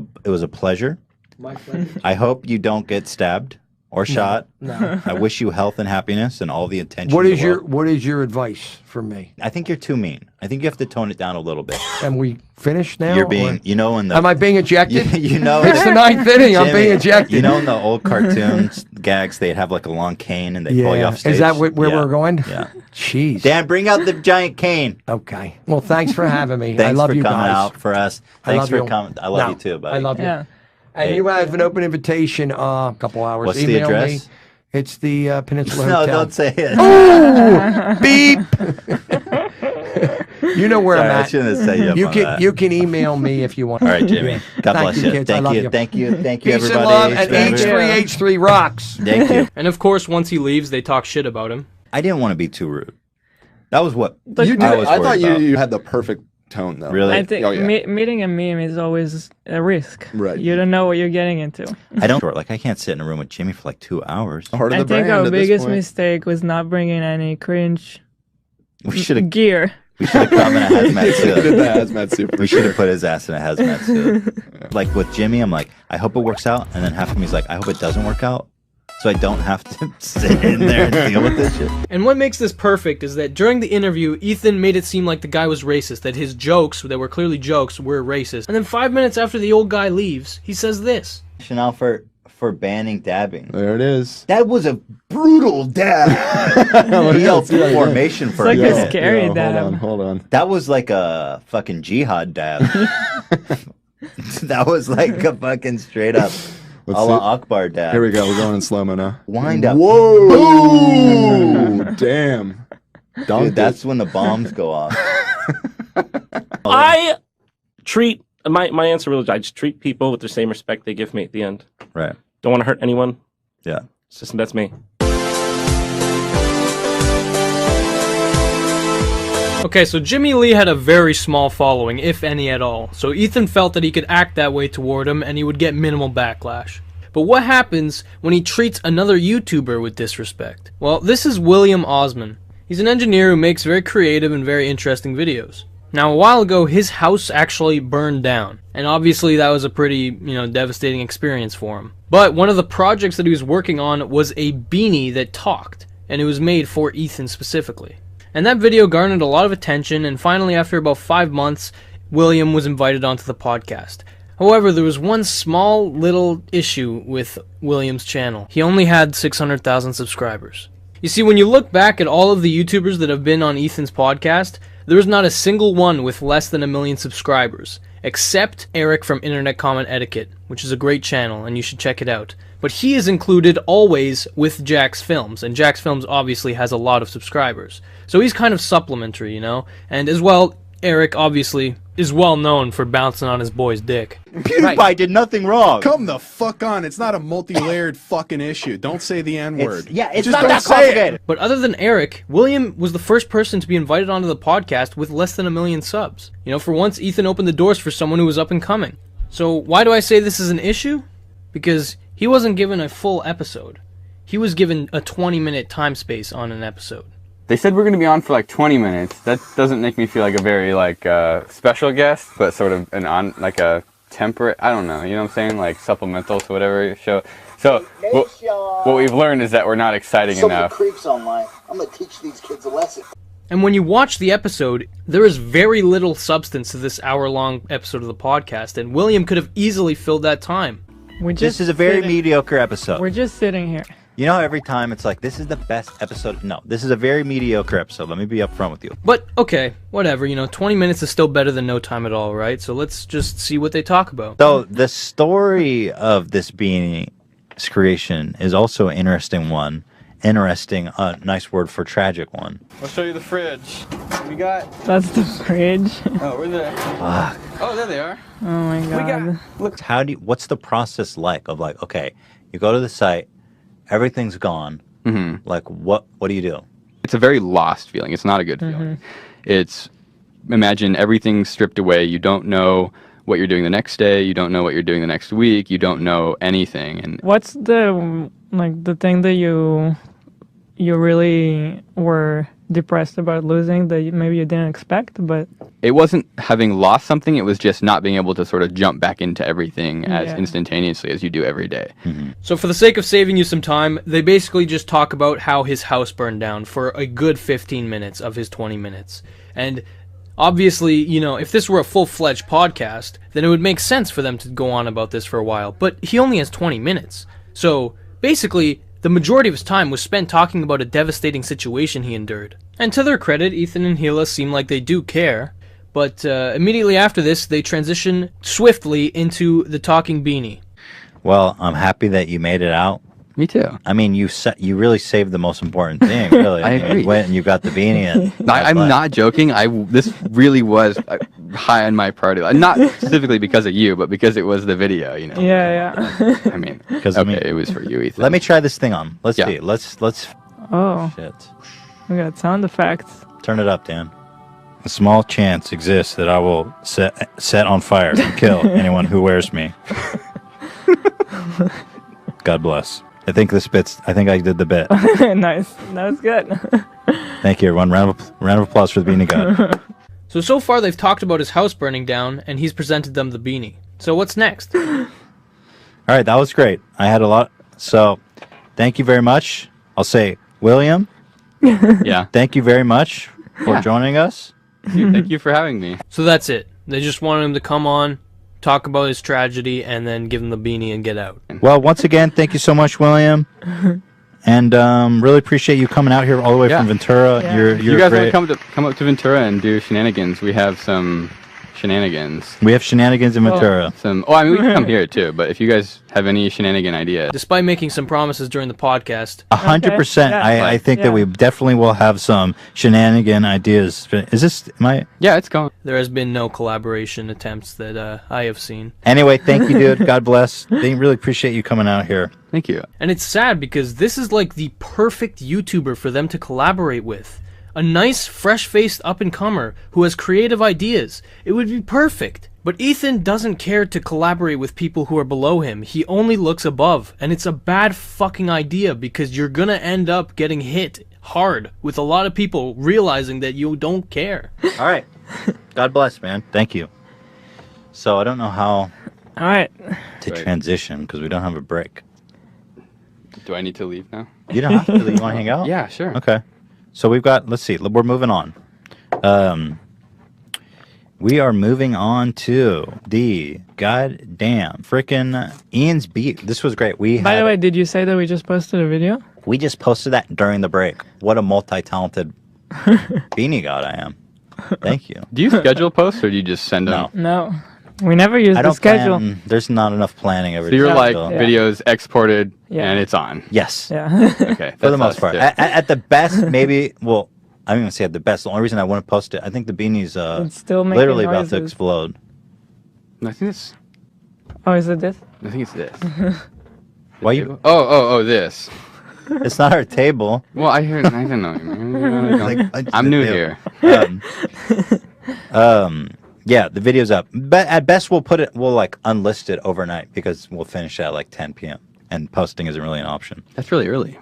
a pleasure. My pleasure. I hope you don't get stabbed or shot. No. I wish you health and happiness and all the attention. What in is the world. what is your advice for me? I think you're too mean. I think you have to tone it down a little bit. Am we finished now? You're being, or- in the. Am I being ejected? You know, It's the ninth inning. I'm being ejected. You know, in the old cartoons gags, they'd have like a long cane and they pull you off stage. Is that where Yeah. we're going? Yeah. Jeez. Dan, bring out the giant cane. Okay. Well, thanks for having me. Thanks I love for you coming guys. out for us. I Thanks love for you. coming. I love No, you too, buddy. I love you. Yeah. And Hey. you have an open invitation. A couple hours. What's the Email address? Me. It's the Peninsula No, Hotel. don't say it. Oh, beep. You know where Sorry, I'm I at. shouldn't have set you up on that. You can email me if you want. All right, Jimmy. God Thank bless you, you. kids. I love you. Thank you, Peace everybody. and love, and Thank you. H3H3 rocks. Thank you. And of course, once he leaves, they talk shit about him. I didn't want to be too rude. That was what You I was I worried thought about. you had the perfect tone, though. Really? I think Oh, yeah. meeting a meme is always a risk. Right. You don't know what you're getting into. I don't like. I can't sit in a room with Jimmy for like 2 hours. Heart of I the think brand our at this biggest point. mistake was not bringing any cringe We should have. gear. We should have come in a hazmat Did suit. the hazmat suit. We should have put his ass in a hazmat suit. Like with Jimmy, I'm like, I hope it works out, and then half of me's like, I hope it doesn't work out, so I don't have to sit in there and deal with this shit. And what makes this perfect is that during the interview, Ethan made it seem like the guy was racist, that his jokes, that were clearly jokes, were racist. And then 5 minutes after the old guy leaves, he says this. Rationale for banning dabbing. There it is. That was a brutal dab. He yelled formation for It's a like a minute. scary Hold dab. on, hold on. That was like a fucking jihad dab. That was like a fucking straight up Let's Allah see. Akbar dab. Here we go. We're going in slow-mo now. Wind up. Whoa! Damn. Dude, that's when the bombs go off. I treat my answer really. I just treat people with the same respect they give me at the end. Right. Don't want to hurt anyone. Yeah. It's just that's me. Okay, so Jimmy Lee had a very small following, if any at all, so Ethan felt that he could act that way toward him and he would get minimal backlash. But what happens when he treats another YouTuber with disrespect? Well, this is William Osman. He's an engineer who makes very creative and very interesting videos. Now, a while ago, his house actually burned down, and obviously that was a pretty, devastating experience for him. But one of the projects that he was working on was a beanie that talked, and it was made for Ethan specifically. And that video garnered a lot of attention, and finally, after about 5 months, William was invited onto the podcast. However, there was one small little issue with William's channel. He only had 600,000 subscribers. You see, when you look back at all of the YouTubers that have been on Ethan's podcast, there is not a single one with less than 1 million subscribers, except Eric from Internet Comment Etiquette, which is a great channel, and you should check it out. But he is included always with Jack's Films, and Jack's Films obviously has a lot of subscribers. So he's kind of supplementary, and as well, Eric obviously is well known for bouncing on his boy's dick. PewDiePie did nothing wrong. Come the fuck on. It's not a multi-layered fucking issue. Don't say the N-word. It's Just not don't that say it. complicated. But other than Eric, William was the first person to be invited onto the podcast with less than 1 million subs. For once, Ethan opened the doors for someone who was up and coming. So why do I say this is an issue? Because he wasn't given a full episode. He was given a 20-minute time space on an episode. They said we're going to be on for like 20 minutes. That doesn't make me feel like a very special guest, but sort of a temperate. I don't know. You know what I'm saying? Like supplemental to whatever show. So what we've learned is that we're not exciting enough. Creeps online. I'm gonna teach these kids a lesson. And when you watch the episode, there is very little substance to this hour-long episode of the podcast, and William could have easily filled that time. This is a very mediocre episode. We're just sitting here. You know, every time it's like, this is the best episode. No, this is a very mediocre episode. Let me be upfront with you. But, okay, whatever. 20 minutes is still better than no time at all, right? So let's just see what they talk about. So the story of this beanie's creation is also an interesting one. Interesting, nice word for tragic one. I'll show you the fridge. What we got? That's the fridge. Oh, we're there. Fuck. Oh, there they are. Oh my god. Look, what's the process like of like, okay, you go to the site, everything's gone. Mm-hmm. Like, what do you do? It's a very lost feeling. It's not a good feeling. It's, imagine everything stripped away. You don't know what you're doing the next day. You don't know what you're doing the next week. You don't know anything. And What's the thing that you really were depressed about losing that maybe you didn't expect, but it wasn't having lost something. It was just not being able to sort of jump back into everything as instantaneously as you do every day. So for the sake of saving you some time, they basically just talk about how his house burned down for a good 15 minutes of his 20 minutes. And obviously, if this were a full-fledged podcast, then it would make sense for them to go on about this for a while. But he only has 20 minutes. So basically, the majority of his time was spent talking about a devastating situation he endured. And to their credit, Ethan and Hila seem like they do care. But immediately after this, they transition swiftly into the talking beanie. Well, I'm happy that you made it out. Me too. I mean, you really saved the most important thing, really. I agree. You went and you got the beanie. And I'm not joking. This really was high on my priority list. Not specifically because of you, but because it was the video, Yeah. I mean, it was for you, Ethan. Let me try this thing on. Let's see. Let's. Oh. Shit. We got sound effects. Turn it up, Dan. A small chance exists that I will set on fire and kill anyone who wears me. God bless. I think I did the bit. Nice. That was good. Thank you, everyone. Round of applause for the beanie god. So far they've talked about his house burning down, and he's presented them the beanie. So what's next? All right, that was great. I had a lot. So, thank you very much. I'll say, William. Yeah. Thank you very much for joining us. Thank you for having me. So that's it. They just wanted him to come on, talk about his tragedy, and then give him the beanie and get out. Well, once again, thank you so much, William. And really appreciate you coming out here all the way from Ventura. Yeah. You're you guys great. want to come up to Ventura and do shenanigans? We have some shenanigans. We have shenanigans in Ventura. I mean, we can come here too, but if you guys have any shenanigan ideas. Despite making some promises during the podcast. 100%. Yeah. I think that we definitely will have some shenanigan ideas. Is this, Yeah, it's going. There has been no collaboration attempts that I have seen. Anyway, thank you, dude. God bless. They really appreciate you coming out here. Thank you. And it's sad because this is like the perfect YouTuber for them to collaborate with. A nice, fresh-faced up-and-comer who has creative ideas. It would be perfect. But Ethan doesn't care to collaborate with people who are below him. He only looks above. And it's a bad fucking idea because you're gonna end up getting hit hard with a lot of people realizing that you don't care. All right. God bless, man. Thank you. So I don't know how to transition because we don't have a break. Do I need to leave now? You don't have to. You want to hang out? Yeah, sure. Okay. So we've got, let's see, we're moving on. We are moving on to the goddamn frickin' Ian's Beat. This was great. By the way, did you say that we just posted a video? We just posted that during the break. What a multi-talented beanie god I am. Thank you. Do you schedule posts or do you just send them? No. We never use I the don't schedule. There's not enough planning every So you're time. like, videos exported and it's on. Yes. Yeah. Okay. For the most part. At the best, maybe, well, I don't even say at the best. The only reason I want to post it, I think the beanie's It's still making literally about to noises. explode. No, I think it's. Oh, is it this? I think it's this. Why you? Oh, this. It's not our table. Well, I don't know. I'm new here. Yeah, the video's up. But at best, we'll like unlist it overnight because we'll finish at like 10 p.m. and posting isn't really an option. That's really early.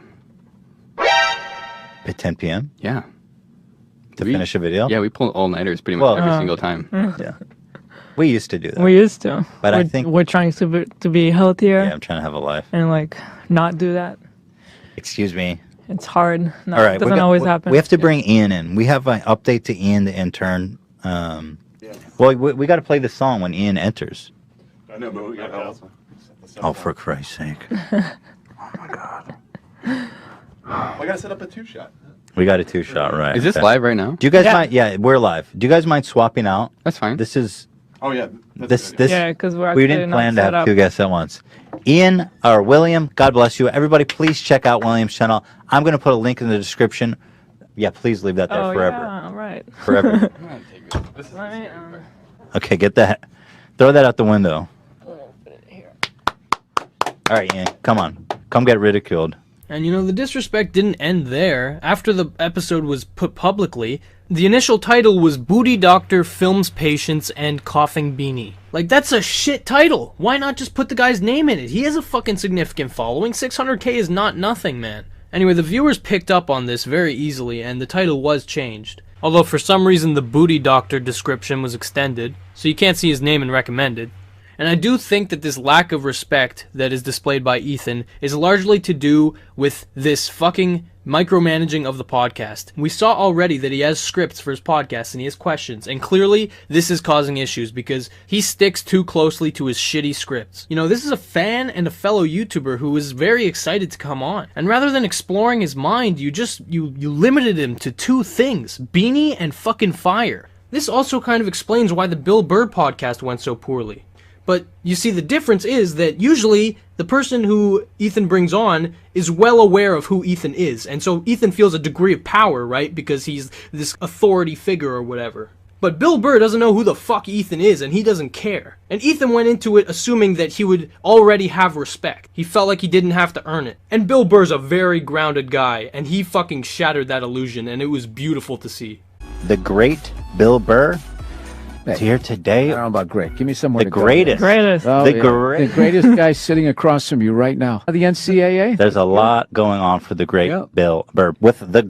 At 10 p.m. Yeah. To finish a video. Yeah, we pull all-nighters pretty much every single time. Yeah. We used to do that. We used to. But I think we're trying to be healthier. Yeah, I'm trying to have a life. And like not do that. Excuse me. It's hard. No, All right, it doesn't always happen. We have to bring Ian in. We have an update to Ian, the intern. Well, we got to play the song when Ian enters. I know, but we got help. Oh, for Christ's sake! Oh my God. I gotta set up a 2-shot. We got a 2-shot, right? Is this live right now? Do you guys mind? Yeah, we're live. Do you guys mind swapping out? That's fine. This is. Oh yeah. This. Yeah, because we didn't plan to have 2 guests at once. Ian or William, God bless you. Everybody, please check out William's channel. I'm going to put a link in the description. Yeah, please leave that there forever. Yeah, right. Forever. Okay, get that. Throw that out the window. All right, Ian, come on. Come get ridiculed. And you know, the disrespect didn't end there. After the episode was put publicly, the initial title was Booty Doctor Films Patients and Coughing Beanie. Like, that's a shit title. Why not just put the guy's name in it? He has a fucking significant following. 600K is not nothing, man. Anyway, the viewers picked up on this very easily, and the title was changed. Although for some reason the Booty Doctor description was extended, so you can't see his name in recommended. And I do think that this lack of respect that is displayed by Ethan is largely to do with this fucking micromanaging of the podcast. We saw already that he has scripts for his podcast and he has questions, and clearly this is causing issues because he sticks too closely to his shitty scripts. You know, this is a fan and a fellow YouTuber who is very excited to come on, and rather than exploring his mind, you limited him to 2 things: Beanie and fucking fire. This also kind of explains why the Bill Burr podcast went so poorly. But you see, the difference is that usually the person who Ethan brings on is well aware of who Ethan is. And so Ethan feels a degree of power, right? Because he's this authority figure or whatever. But Bill Burr doesn't know who the fuck Ethan is, and he doesn't care. And Ethan went into it assuming that he would already have respect. He felt like he didn't have to earn it. And Bill Burr's a very grounded guy, and he fucking shattered that illusion, and it was beautiful to see. The great Bill Burr is here today. I don't know about great. Give me someone. The greatest. Greatest. Oh, The yeah. great. The greatest guy sitting across from you right now. The NCAA? There's a lot going on for the great Bill Burr. With the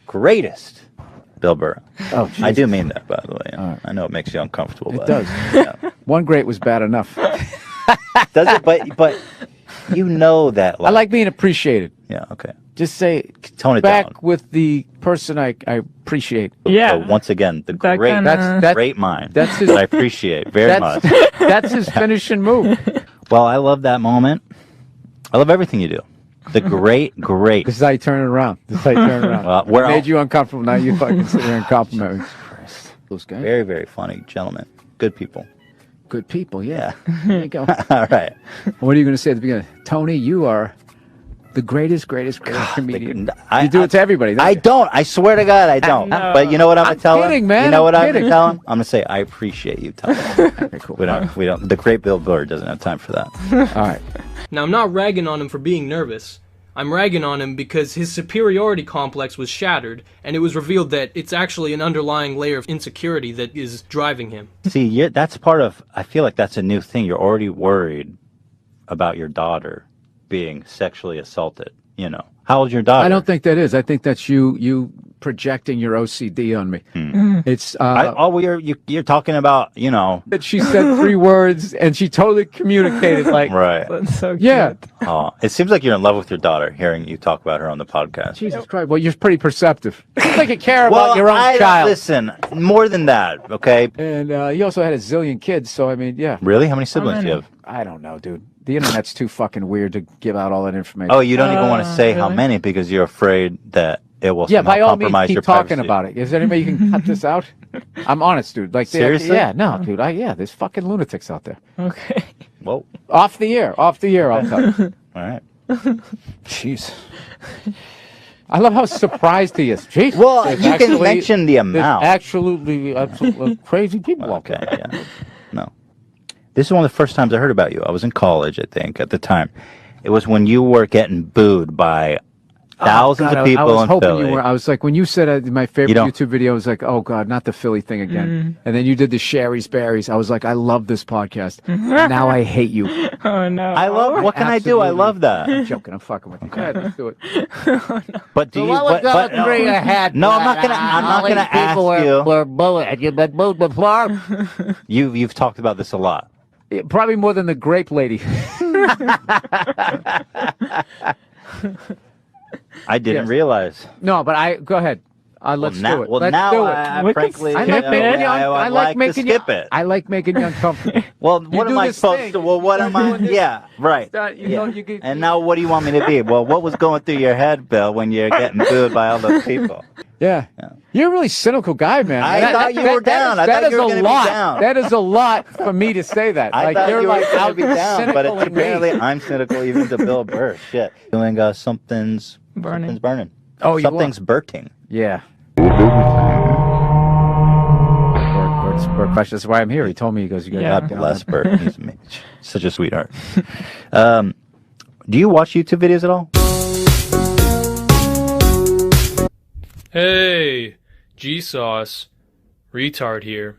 greatest Bill Burr. Oh, Jesus. I do mean that, by the way. I know it makes you uncomfortable. It but, does. Yeah. One great was bad enough. Does it? But you know that. I like being appreciated. Yeah, okay. Just say, tone it back down. with the person I appreciate. Yeah. So once again, the That great, kinda- great mind that's his- that I appreciate very much. That's his finishing move. Well, I love that moment. I love everything you do. The great. This is how you turn it around. This is how you turn it around. Well, Made you uncomfortable. Now you fucking sit there and compliment me. Those guys. Very, very funny gentlemen. Good people. Good people, yeah. There you go. All right. What are you going to say at the beginning? Tony, you are the greatest comedian. I You do it to everybody. I don't. I swear to God, I don't. No. But you know what I'm gonna tell him? kidding, man. You know what I'm I'm gonna kidding. tell him? I'm gonna say I appreciate you, Tony. Okay, cool. We don't. The great Bill Burr doesn't have time for that. All right. Now, I'm not ragging on him for being nervous. I'm ragging on him because his superiority complex was shattered, and it was revealed that it's actually an underlying layer of insecurity that is driving him. See, that's part of. I feel like that's a new thing. You're already worried about your daughter being sexually assaulted. You know, how old's your daughter? I don't think that is. I think that's you projecting your OCD on me. It's you're talking about, you know, that she said 3 words and she totally communicated like right. That's so cute. Yeah. Oh, it seems like you're in love with your daughter. Hearing you talk about her on the podcast. Jesus Christ. Well, you're pretty perceptive. It's like you care about your own I don't- child. Listen, more than that, okay? And you also had a zillion kids, so I mean, yeah. Really? How many siblings do you have? I don't know, dude. The internet's too fucking weird to give out all that information. Oh, you don't even want to say how really? many because you're afraid that it will Yeah, somehow by all means, compromise keep your talking privacy. about it. Is there anybody you can cut this out? I'm honest, dude. Like, Seriously? Yeah, no, dude. There's fucking lunatics out there. Okay. Whoa. Off the air, I'll tell you. All right. Jeez. I love how surprised he is. Jeez. Well, There's you can actually- mention the there's amount. Absolutely crazy people out Okay, there. yeah. No. This is one of the first times I heard about you. I was in college, I think, at the time. It was when you were getting booed by Thousands of people I was in hoping Philly. you were. I was like, when you said my favorite You don't- YouTube video, I was like, oh God, not the Philly thing again. And then you did the Sherry's Berries. I was like, I love this podcast. Now I hate you. Oh no. I love. What can I do? I Absolutely. love that. I'm joking. I'm fucking with you. Go ahead, let's do it. But do So you? what was But, going through your head? No, I'm not gonna. I'm not gonna ask you. Were bullied. Had you been bullied before? You've talked about this a lot. Yeah, probably more than the grape lady. I didn't Yes. realize. No, but go ahead. Let's now, do it. well, Let's now do it. I frankly, I like making you. I like like to making you. skip it. I like making you uncomfortable. Well, You what do am I this supposed thing. to? Well, what am I? Yeah, right. You know, you get, And now, what do you want me to be? Well, what was going through your head, Bill, when you're getting booed by all those people? Yeah. You're a really cynical guy, man. I thought you were down. I thought you were gonna be down. That is a lot for me to say that. I like thought you're you were like going out to be down, but cynical in me. apparently I'm cynical even to Bill Burr. Shit, doing something's burning. Oh, you something's burting. Yeah. Bert question. That's why I'm here. He told me, he goes, you got God bless Bert. He's such a sweetheart. Do you watch YouTube videos at all? Hey, G-Sauce, retard here.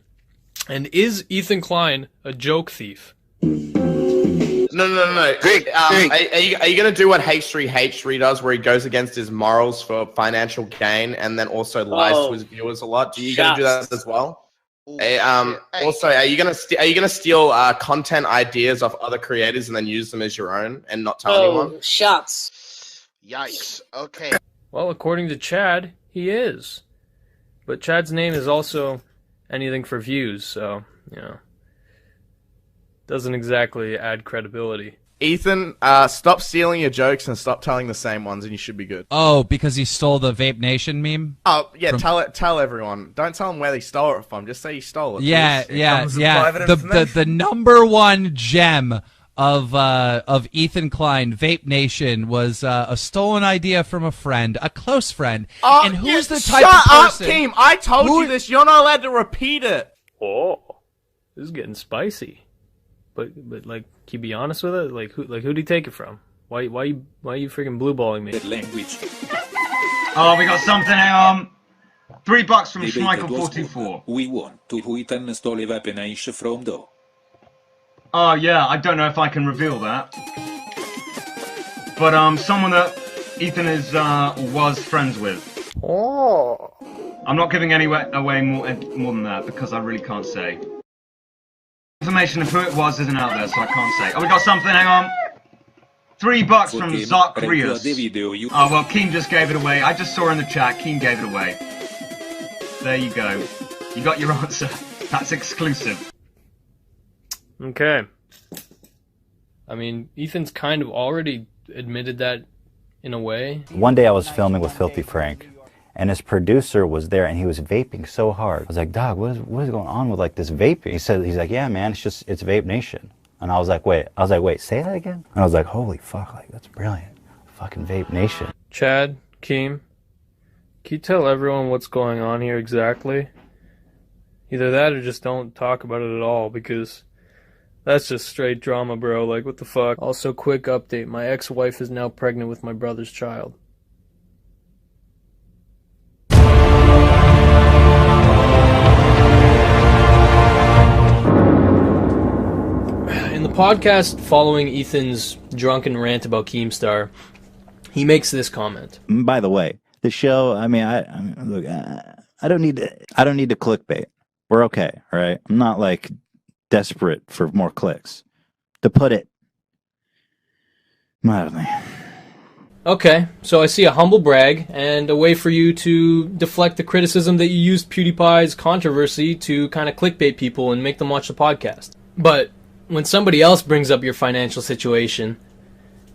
And is Ethan Klein a joke thief? No. Greg, are you going to do what H3H3 does, where he goes against his morals for financial gain and then also lies to his viewers a lot? Are you going to do that as well? Also, are you going to steal content ideas off other creators and then use them as your own and not tell anyone? Shots. Yikes. Okay. Well, according to Chad, he is. But Chad's name is also anything for views, so, doesn't exactly add credibility. Ethan, stop stealing your jokes and stop telling the same ones, and you should be good. Oh, because he stole the Vape Nation meme? Oh, yeah, From- tell everyone. Don't tell them where they stole it from. Just say you stole it. Yeah, please. yeah, It comes with yeah. private The information. number one gem of Ethan Klein, Vape Nation, was a stolen idea from a friend, a close friend. And who's the type Shut of person? up, Keem! I told you this. You're not allowed to repeat it. Oh, this is getting spicy. But like, can you be honest with it? Like, who'd he take it from? Why you freaking blue balling me? Language. Oh, we got something. Hang on. $3 from Schmeichel44. We want to who Ethan stole a weapon from though. Oh yeah, I don't know if I can reveal that. But someone that Ethan is was friends with. Oh. I'm not giving away more than that because I really can't say. Information of who it was isn't out there, so I can't say. Oh, we got something. Hang on. $3 from Zacharias. Oh well, Keem just gave it away. I just saw in the chat. Keem gave it away. There you go. You got your answer. That's exclusive. Okay. I mean, Ethan's kind of already admitted that in a way. One day I was filming with Filthy Frank, and his producer was there, and he was vaping so hard. I was like, "Dog, what is going on with like this vaping?" He's like, "Yeah, man, it's Vape Nation." And I was like, wait, say that again? And I was like, holy fuck, like that's brilliant, fucking Vape Nation. Chad, Keem, can you tell everyone what's going on here exactly? Either that or just don't talk about it at all, because that's just straight drama, bro. Like, what the fuck? Also, quick update. My ex-wife is now pregnant with my brother's child. In the podcast following Ethan's drunken rant about Keemstar, he makes this comment. By the way, the show, I mean, look, I don't need to clickbait. We're okay, all right? I'm not like desperate for more clicks. To put it mildly. Okay, so I see a humble brag and a way for you to deflect the criticism that you used PewDiePie's controversy to kind of clickbait people and make them watch the podcast. But when somebody else brings up your financial situation,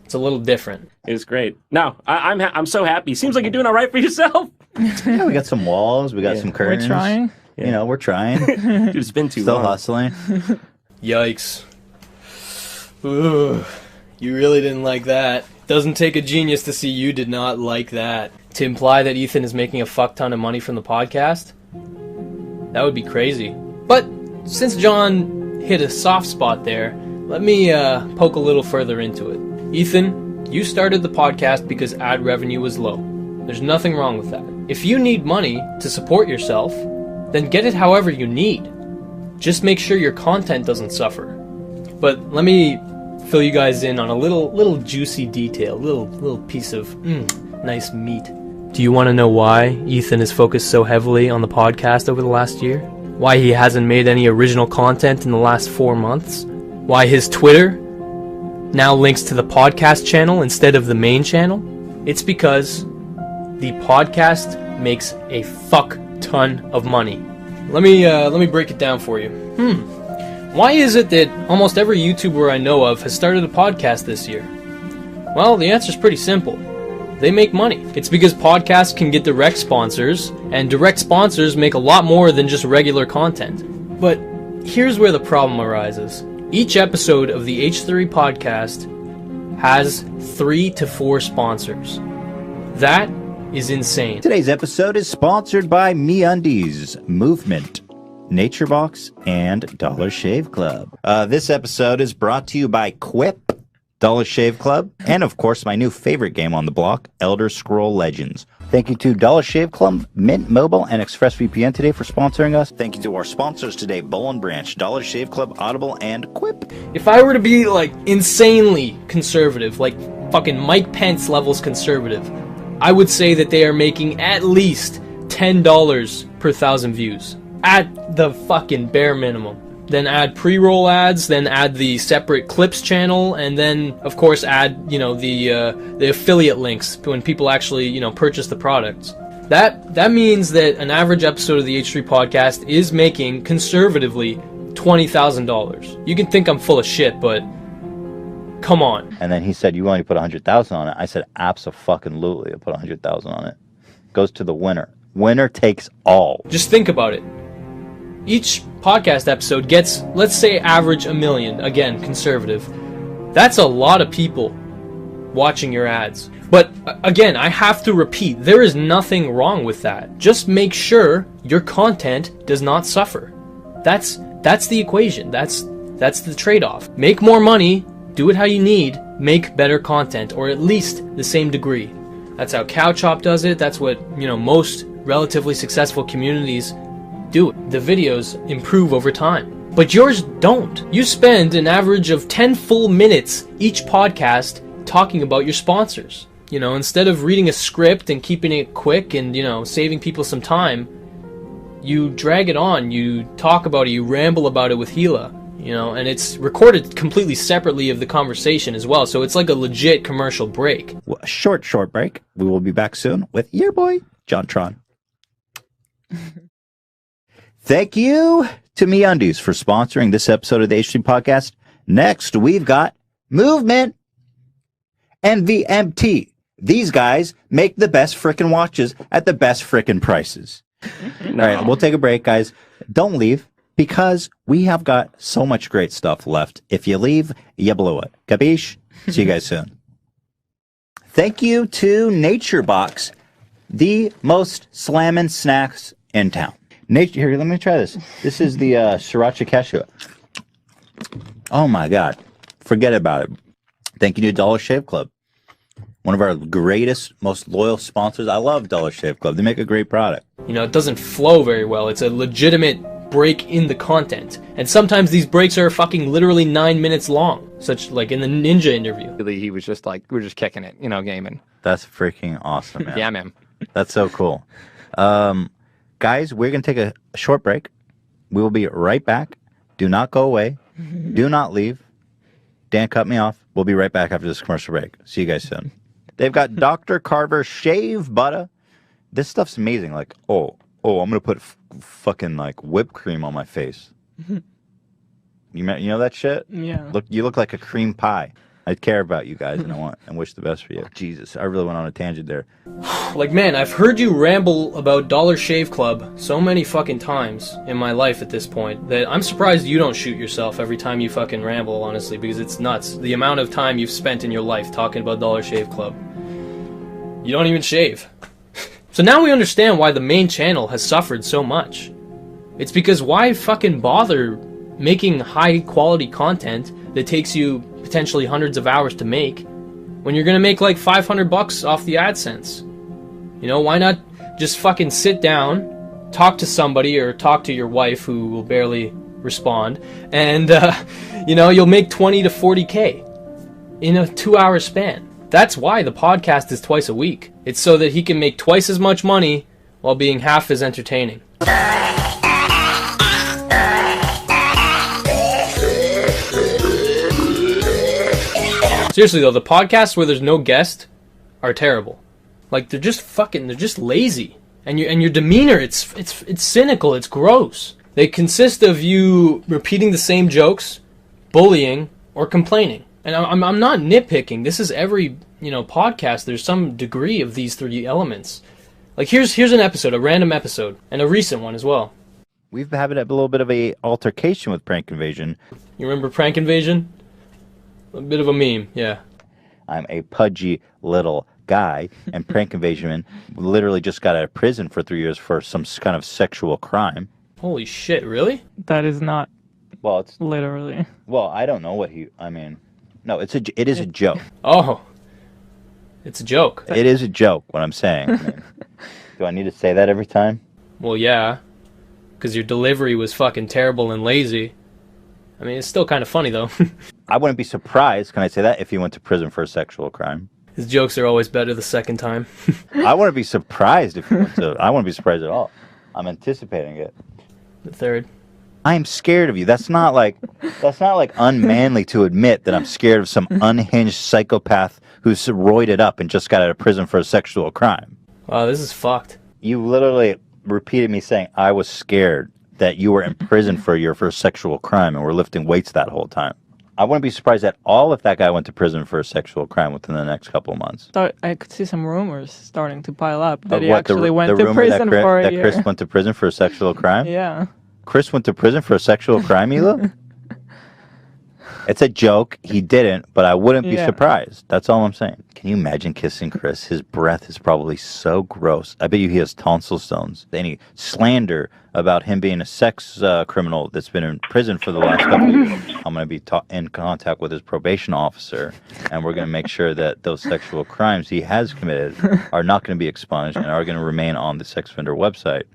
it's a little different. It was great. No, I'm so happy. Seems like you're doing all right for yourself. Yeah, we got some walls, we got some curtains. We're trying. You know, we're trying. Dude, it's been too Still long. hustling. Yikes. Ooh, you really didn't like that. Doesn't take a genius to see you did not like that. To imply that Ethan is making a fuck ton of money from the podcast? That would be crazy. But since John hit a soft spot there, let me poke a little further into it. Ethan, You started the podcast because ad revenue was low. There's nothing wrong with that. If you need money to support yourself, then get it however you need. Just make sure your content doesn't suffer. But let me fill you guys in on a little juicy detail, little piece of nice meat. Do you want to know why Ethan is focused so heavily on the podcast over the last year? Why he hasn't made any original content in the last 4 months? Why his Twitter now links to the podcast channel instead of the main channel? It's because the podcast makes a fuck ton of money. Let me break it down for you. Why is it that almost every YouTuber I know of has started a podcast this year? Well, the answer's pretty simple. They make money. It's because podcasts can get direct sponsors, and direct sponsors make a lot more than just regular content. But here's where the problem arises. Each episode of the H3 podcast has 3 to 4 sponsors. That is insane. Today's episode is sponsored by MeUndies, Movement, NatureBox, and Dollar Shave Club. This episode is brought to you by Quip, Dollar Shave Club, and of course my new favorite game on the block, Elder Scroll Legends. Thank you to Dollar Shave Club, Mint Mobile, and ExpressVPN today for sponsoring us. Thank you to our sponsors today, Bowl & Branch, Dollar Shave Club, Audible, and Quip. If I were to be like insanely conservative, like fucking Mike Pence levels conservative, I would say that they are making at least $10 per 1,000 views. At the fucking bare minimum. Then add pre-roll ads, then add the separate clips channel, and then of course add, the affiliate links when people actually, purchase the products. That means that an average episode of the H3 podcast is making conservatively $20,000. You can think I'm full of shit, but come on. And then he said, "You only put 100,000 on it." I said, "Abso-fucking-lutely, I put 100,000 on it." Goes to the winner. Winner takes all. Just think about it. Each podcast episode gets, let's say, average 1 million. Again, conservative. That's a lot of people watching your ads. But again, I have to repeat, there is nothing wrong with that. Just make sure your content does not suffer. That's the equation. That's the trade-off. Make more money, do it how you need, make better content, or at least the same degree. That's how CowChop does it. That's what, most relatively successful communities do it. The videos improve over time. But yours don't. You spend an average of 10 full minutes each podcast talking about your sponsors. Instead of reading a script and keeping it quick and, saving people some time, you drag it on, you talk about it, you ramble about it with Gila, and it's recorded completely separately of the conversation as well, so it's like a legit commercial break. Well, a short break. We will be back soon with your boy, John Tron. Thank you to MeUndies for sponsoring this episode of the H3 podcast. Next, we've got Movement and VMT. These guys make the best frickin' watches at the best frickin' prices. All right, we'll take a break, guys. Don't leave, because we have got so much great stuff left. If you leave, you blew it. Capiche? See you guys soon. Thank you to NatureBox, the most slammin' snacks in town. Here, let me try this. This is the Sriracha Cashew. Oh my God. Forget about it. Thank you to Dollar Shave Club. One of our greatest, most loyal sponsors. I love Dollar Shave Club. They make a great product. It doesn't flow very well. It's a legitimate break in the content. And sometimes these breaks are fucking literally 9 minutes long. Such like in the Ninja interview. He was just like, we're just kicking it, gaming. That's freaking awesome, man. Yeah, man. That's so cool. Guys, we're going to take a short break. We will be right back. Do not go away. Do not leave. Dan cut me off. We'll be right back after this commercial break. See you guys soon. They've got Dr. Carver shave butter. This stuff's amazing. Like, I'm going to put fucking like whipped cream on my face. You know that shit? Yeah. You look like a cream pie. I care about you guys, and wish the best for you. Jesus, I really went on a tangent there. Like, man, I've heard you ramble about Dollar Shave Club so many fucking times in my life at this point that I'm surprised you don't shoot yourself every time you fucking ramble, honestly, because it's nuts. The amount of time you've spent in your life talking about Dollar Shave Club. You don't even shave. So now we understand why the main channel has suffered so much. It's because why fucking bother making high quality content that takes you potentially hundreds of hours to make when you're gonna make like $500 off the AdSense? You know, why not just fucking sit down, talk to somebody or talk to your wife who will barely respond, and you know, you'll make 20 to 40K in a 2-hour span. That's why the podcast is twice a week. It's so that he can make twice as much money while being half as entertaining. Seriously though, the podcasts where there's no guest are terrible. Like, they're just lazy. And your demeanor, it's cynical, it's gross. They consist of you repeating the same jokes, bullying, or complaining. And I'm not nitpicking. This is every, you know, podcast. There's some degree of these three elements. Like, here's an episode, a random episode, and a recent one as well. We've had a little bit of a altercation with Prank Invasion. You remember Prank Invasion? A bit of a meme, yeah. I'm a pudgy little guy, and Prank Invasion literally just got out of prison for 3 years for some kind of sexual crime. Holy shit, really? That is not. Well, it's literally. Well, I don't know what I mean, no, it is a joke. Oh, it's a joke. It is a joke. What I'm saying. I mean, do I need to say that every time? Well, yeah, because your delivery was fucking terrible and lazy. I mean, it's still kind of funny though. I wouldn't be surprised. Can I say that if he went to prison for a sexual crime? His jokes are always better the second time. I wouldn't be surprised if he went to. I wouldn't be surprised at all. I'm anticipating it. The third. I am scared of you. That's not like unmanly to admit that I'm scared of some unhinged psychopath who's roided up and just got out of prison for a sexual crime. Wow, this is fucked. You literally repeated me saying I was scared that you were in prison for a year for a sexual crime and were lifting weights that whole time. I wouldn't be surprised at all if that guy went to prison for a sexual crime within the next couple of months. I could see some rumors starting to pile up that Of he what, actually went the to rumor prison for a year. that Chris went to prison for a sexual crime? Yeah. Chris went to prison for a sexual crime, Hila? It's a joke. He didn't, but I wouldn't be surprised. That's all I'm saying. Can you imagine kissing Chris? His breath is probably so gross. I bet you he has tonsil stones. Any slander about him being a sex criminal that's been in prison for the last couple of years, I'm going to be in contact with his probation officer, and we're going to make sure that those sexual crimes he has committed are not going to be expunged and are going to remain on the sex offender website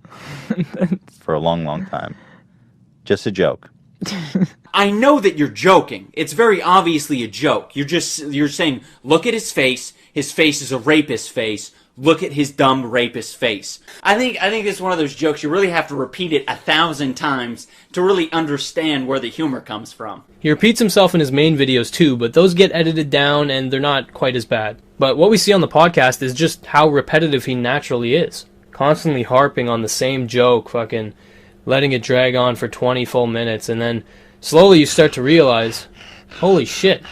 for a long, long time. Just a joke. I know that you're joking. It's very obviously a joke. You're saying, look at his face. His face is a rapist face. Look at his dumb rapist face. I think it's one of those jokes you really have to repeat it 1,000 times to really understand where the humor comes from. He repeats himself in his main videos too, but those get edited down and they're not quite as bad. But what we see on the podcast is just how repetitive he naturally is. Constantly harping on the same joke, fucking letting it drag on for 20 full minutes, and then slowly you start to realize, holy shit,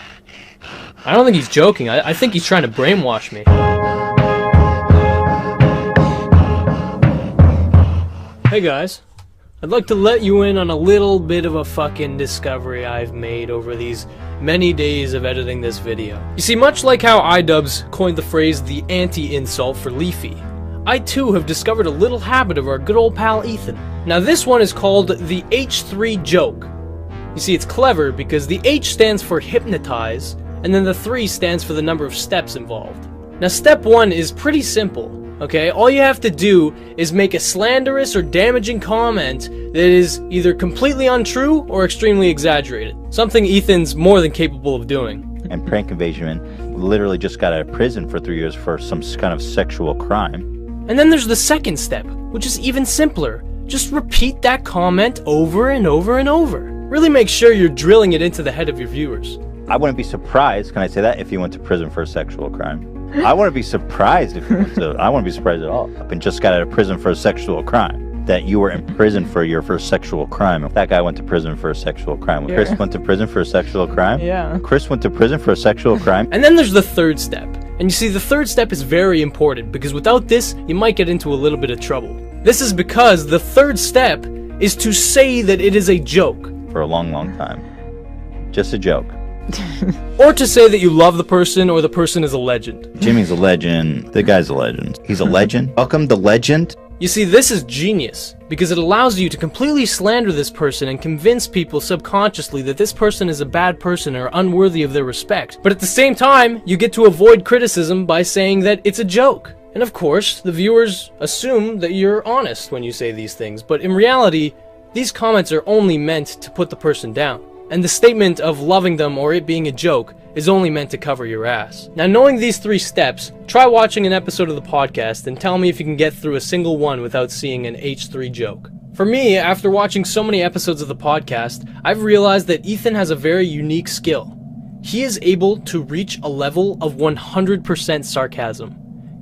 I don't think he's joking. I think he's trying to brainwash me. Hey guys, I'd like to let you in on a little bit of a fucking discovery I've made over these many days of editing this video. You see, much like how iDubbbz coined the phrase the anti-insult for Leafy, I too have discovered a little habit of our good old pal Ethan. Now this one is called the H3 joke. You see, it's clever because the H stands for hypnotize, and then the 3 stands for the number of steps involved. Now step 1 is pretty simple, okay? All you have to do is make a slanderous or damaging comment that is either completely untrue or extremely exaggerated. Something Ethan's more than capable of doing. And Prank Invasion literally just got out of prison for 3 years for some kind of sexual crime. And then there's the second step, which is even simpler. Just repeat that comment over and over and over. Really make sure you're drilling it into the head of your viewers. I wouldn't be surprised, can I say that, if he went to prison for a sexual crime. I wouldn't be surprised if he went to, I wouldn't be surprised at all. I've been just got out of prison for a sexual crime. That you were in prison for a year for a sexual crime. That guy went to prison for a sexual crime. Yeah. Chris went to prison for a sexual crime? Yeah. Chris went to prison for a sexual crime? And then there's the third step. And you see, the third step is very important because without this, you might get into a little bit of trouble. This is because the third step is to say that it is a joke. For a long, long time. Just a joke. Or to say that you love the person or the person is a legend. Jimmy's a legend. The guy's a legend. He's a legend. Welcome the legend. You see, this is genius, because it allows you to completely slander this person and convince people subconsciously that this person is a bad person or unworthy of their respect. But at the same time, you get to avoid criticism by saying that it's a joke. And of course, the viewers assume that you're honest when you say these things, but in reality, these comments are only meant to put the person down. And the statement of loving them or it being a joke is only meant to cover your ass. Now, knowing these 3 steps, try watching an episode of the podcast and tell me if you can get through a single one without seeing an H3 joke. For me, after watching so many episodes of the podcast, I've realized that Ethan has a very unique skill. He is able to reach a level of 100% sarcasm,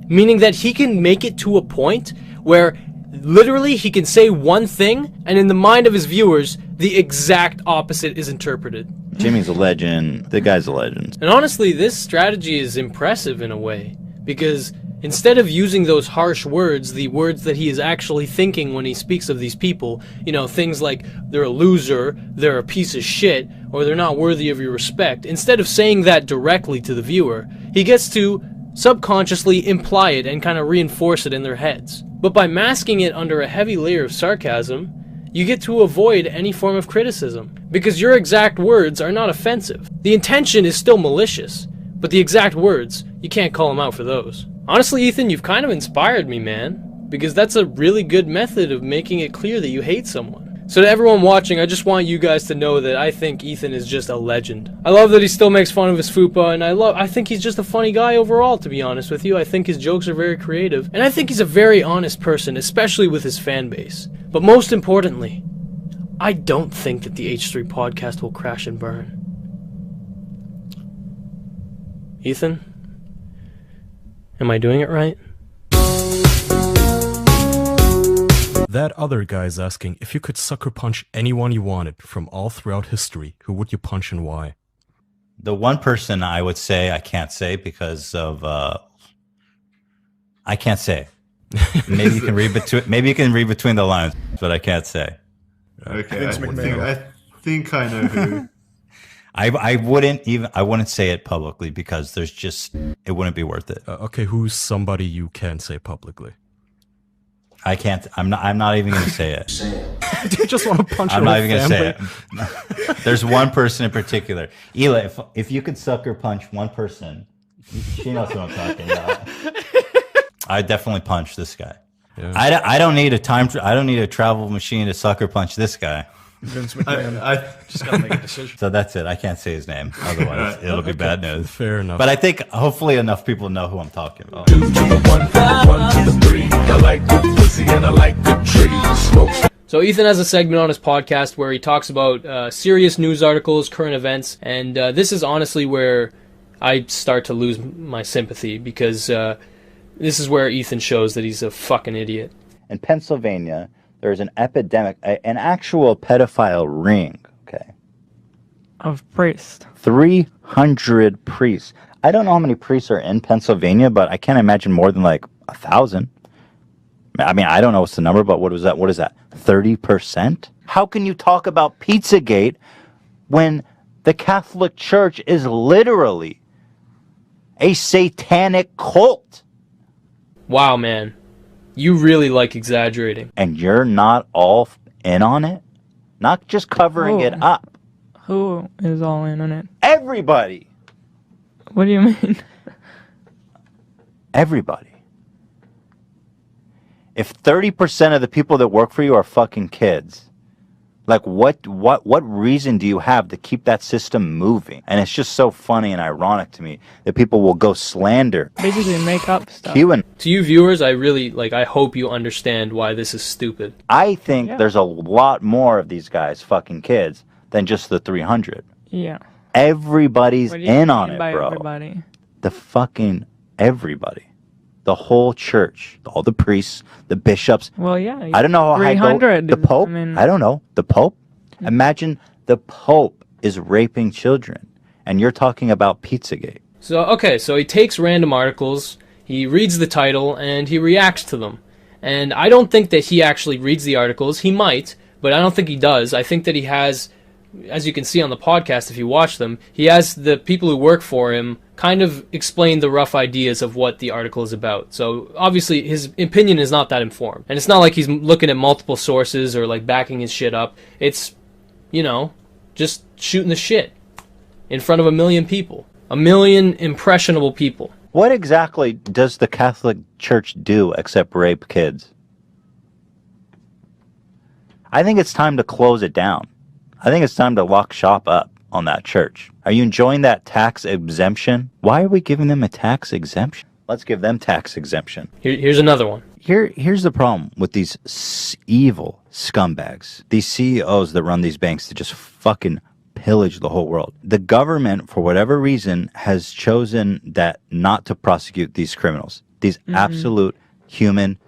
meaning that he can make it to a point where literally he can say one thing, and in the mind of his viewers, the exact opposite is interpreted. Jimmy's a legend. The guy's a legend. And honestly, this strategy is impressive in a way, because instead of using those harsh words, the words that he is actually thinking when he speaks of these people, you know, things like they're a loser, they're a piece of shit, or they're not worthy of your respect, instead of saying that directly to the viewer, he gets to subconsciously imply it and kind of reinforce it in their heads. But by masking it under a heavy layer of sarcasm, you get to avoid any form of criticism, because your exact words are not offensive. The intention is still malicious, but the exact words, you can't call them out for those. Honestly, Ethan, you've kind of inspired me, man, because that's a really good method of making it clear that you hate someone. So to everyone watching, I just want you guys to know that I think Ethan is just a legend. I love that he still makes fun of his fupa, and I think he's just a funny guy overall, to be honest with you. I think his jokes are very creative, and I think he's a very honest person, especially with his fan base. But most importantly, I don't think that the H3 podcast will crash and burn. Ethan? Am I doing it right? That other guy's asking, if you could sucker punch anyone you wanted from all throughout history, who would you punch and why? The one person I would say I can't say because of I can't say. Maybe you can read between. Maybe you can read between the lines, but I can't say. Okay, I think I know who. I wouldn't say it publicly because there's just it wouldn't be worth it. Okay, who's somebody you can say publicly? I can't. I'm not even going to say it. Do you just want to punch? I'm not even going to say it. There's one person in particular. Ela, if you could sucker punch one person, she knows who I'm talking about. I definitely punch this guy. Yeah. I don't need I don't need a travel machine to sucker punch this guy. Vince McMahon. I just got to make a decision. So that's it. I can't say his name. Otherwise, it'll be bad news. Fair enough. But I think hopefully enough people know who I'm talking about. So Ethan has a segment on his podcast where he talks about serious news articles, current events, and this is honestly where I start to lose my sympathy because this is where Ethan shows that he's a fucking idiot. In Pennsylvania, there's an epidemic, an actual pedophile ring, okay? Of priests. 300 priests. I don't know how many priests are in Pennsylvania, but I can't imagine more than like 1,000. I mean, I don't know what's the number, but what is that? What is that? 30%? How can you talk about Pizzagate when the Catholic Church is literally a satanic cult? Wow, man. You really like exaggerating. And you're not all in on it? Not just covering it up. Who is all in on it? Everybody. What do you mean? Everybody. If 30% of the people that work for you are fucking kids, like what reason do you have to keep that system moving? And it's just so funny and ironic to me that people will go slander. Basically make up stuff. To you viewers, I hope you understand why this is stupid. I think there's a lot more of these guys fucking kids than just the 300. Yeah. Everybody's in on it, by bro. Everybody? The fucking everybody. The whole church, all the priests, the bishops. Well, yeah. I don't know how 300. The Pope. I don't know. The Pope. Imagine the Pope is raping children, and you're talking about Pizzagate. So he takes random articles, he reads the title, and he reacts to them. And I don't think that he actually reads the articles. He might, but I don't think he does. I think that he has as you can see on the podcast if you watch them, he has the people who work for him kind of explain the rough ideas of what the article is about. So obviously his opinion is not that informed. And it's not like he's looking at multiple sources or like backing his shit up. It's, you know, just shooting the shit in front of 1 million people. 1 million impressionable people. What exactly does the Catholic Church do except rape kids? I think it's time to close it down. I think it's time to lock shop up on that church. Are you enjoying that tax exemption? Why are we giving them a tax exemption? Let's give them tax exemption. Here's another one. Here's the problem with these evil scumbags. These CEOs that run these banks that just fucking pillage the whole world. The government, for whatever reason, has chosen that not to prosecute these criminals. These absolute human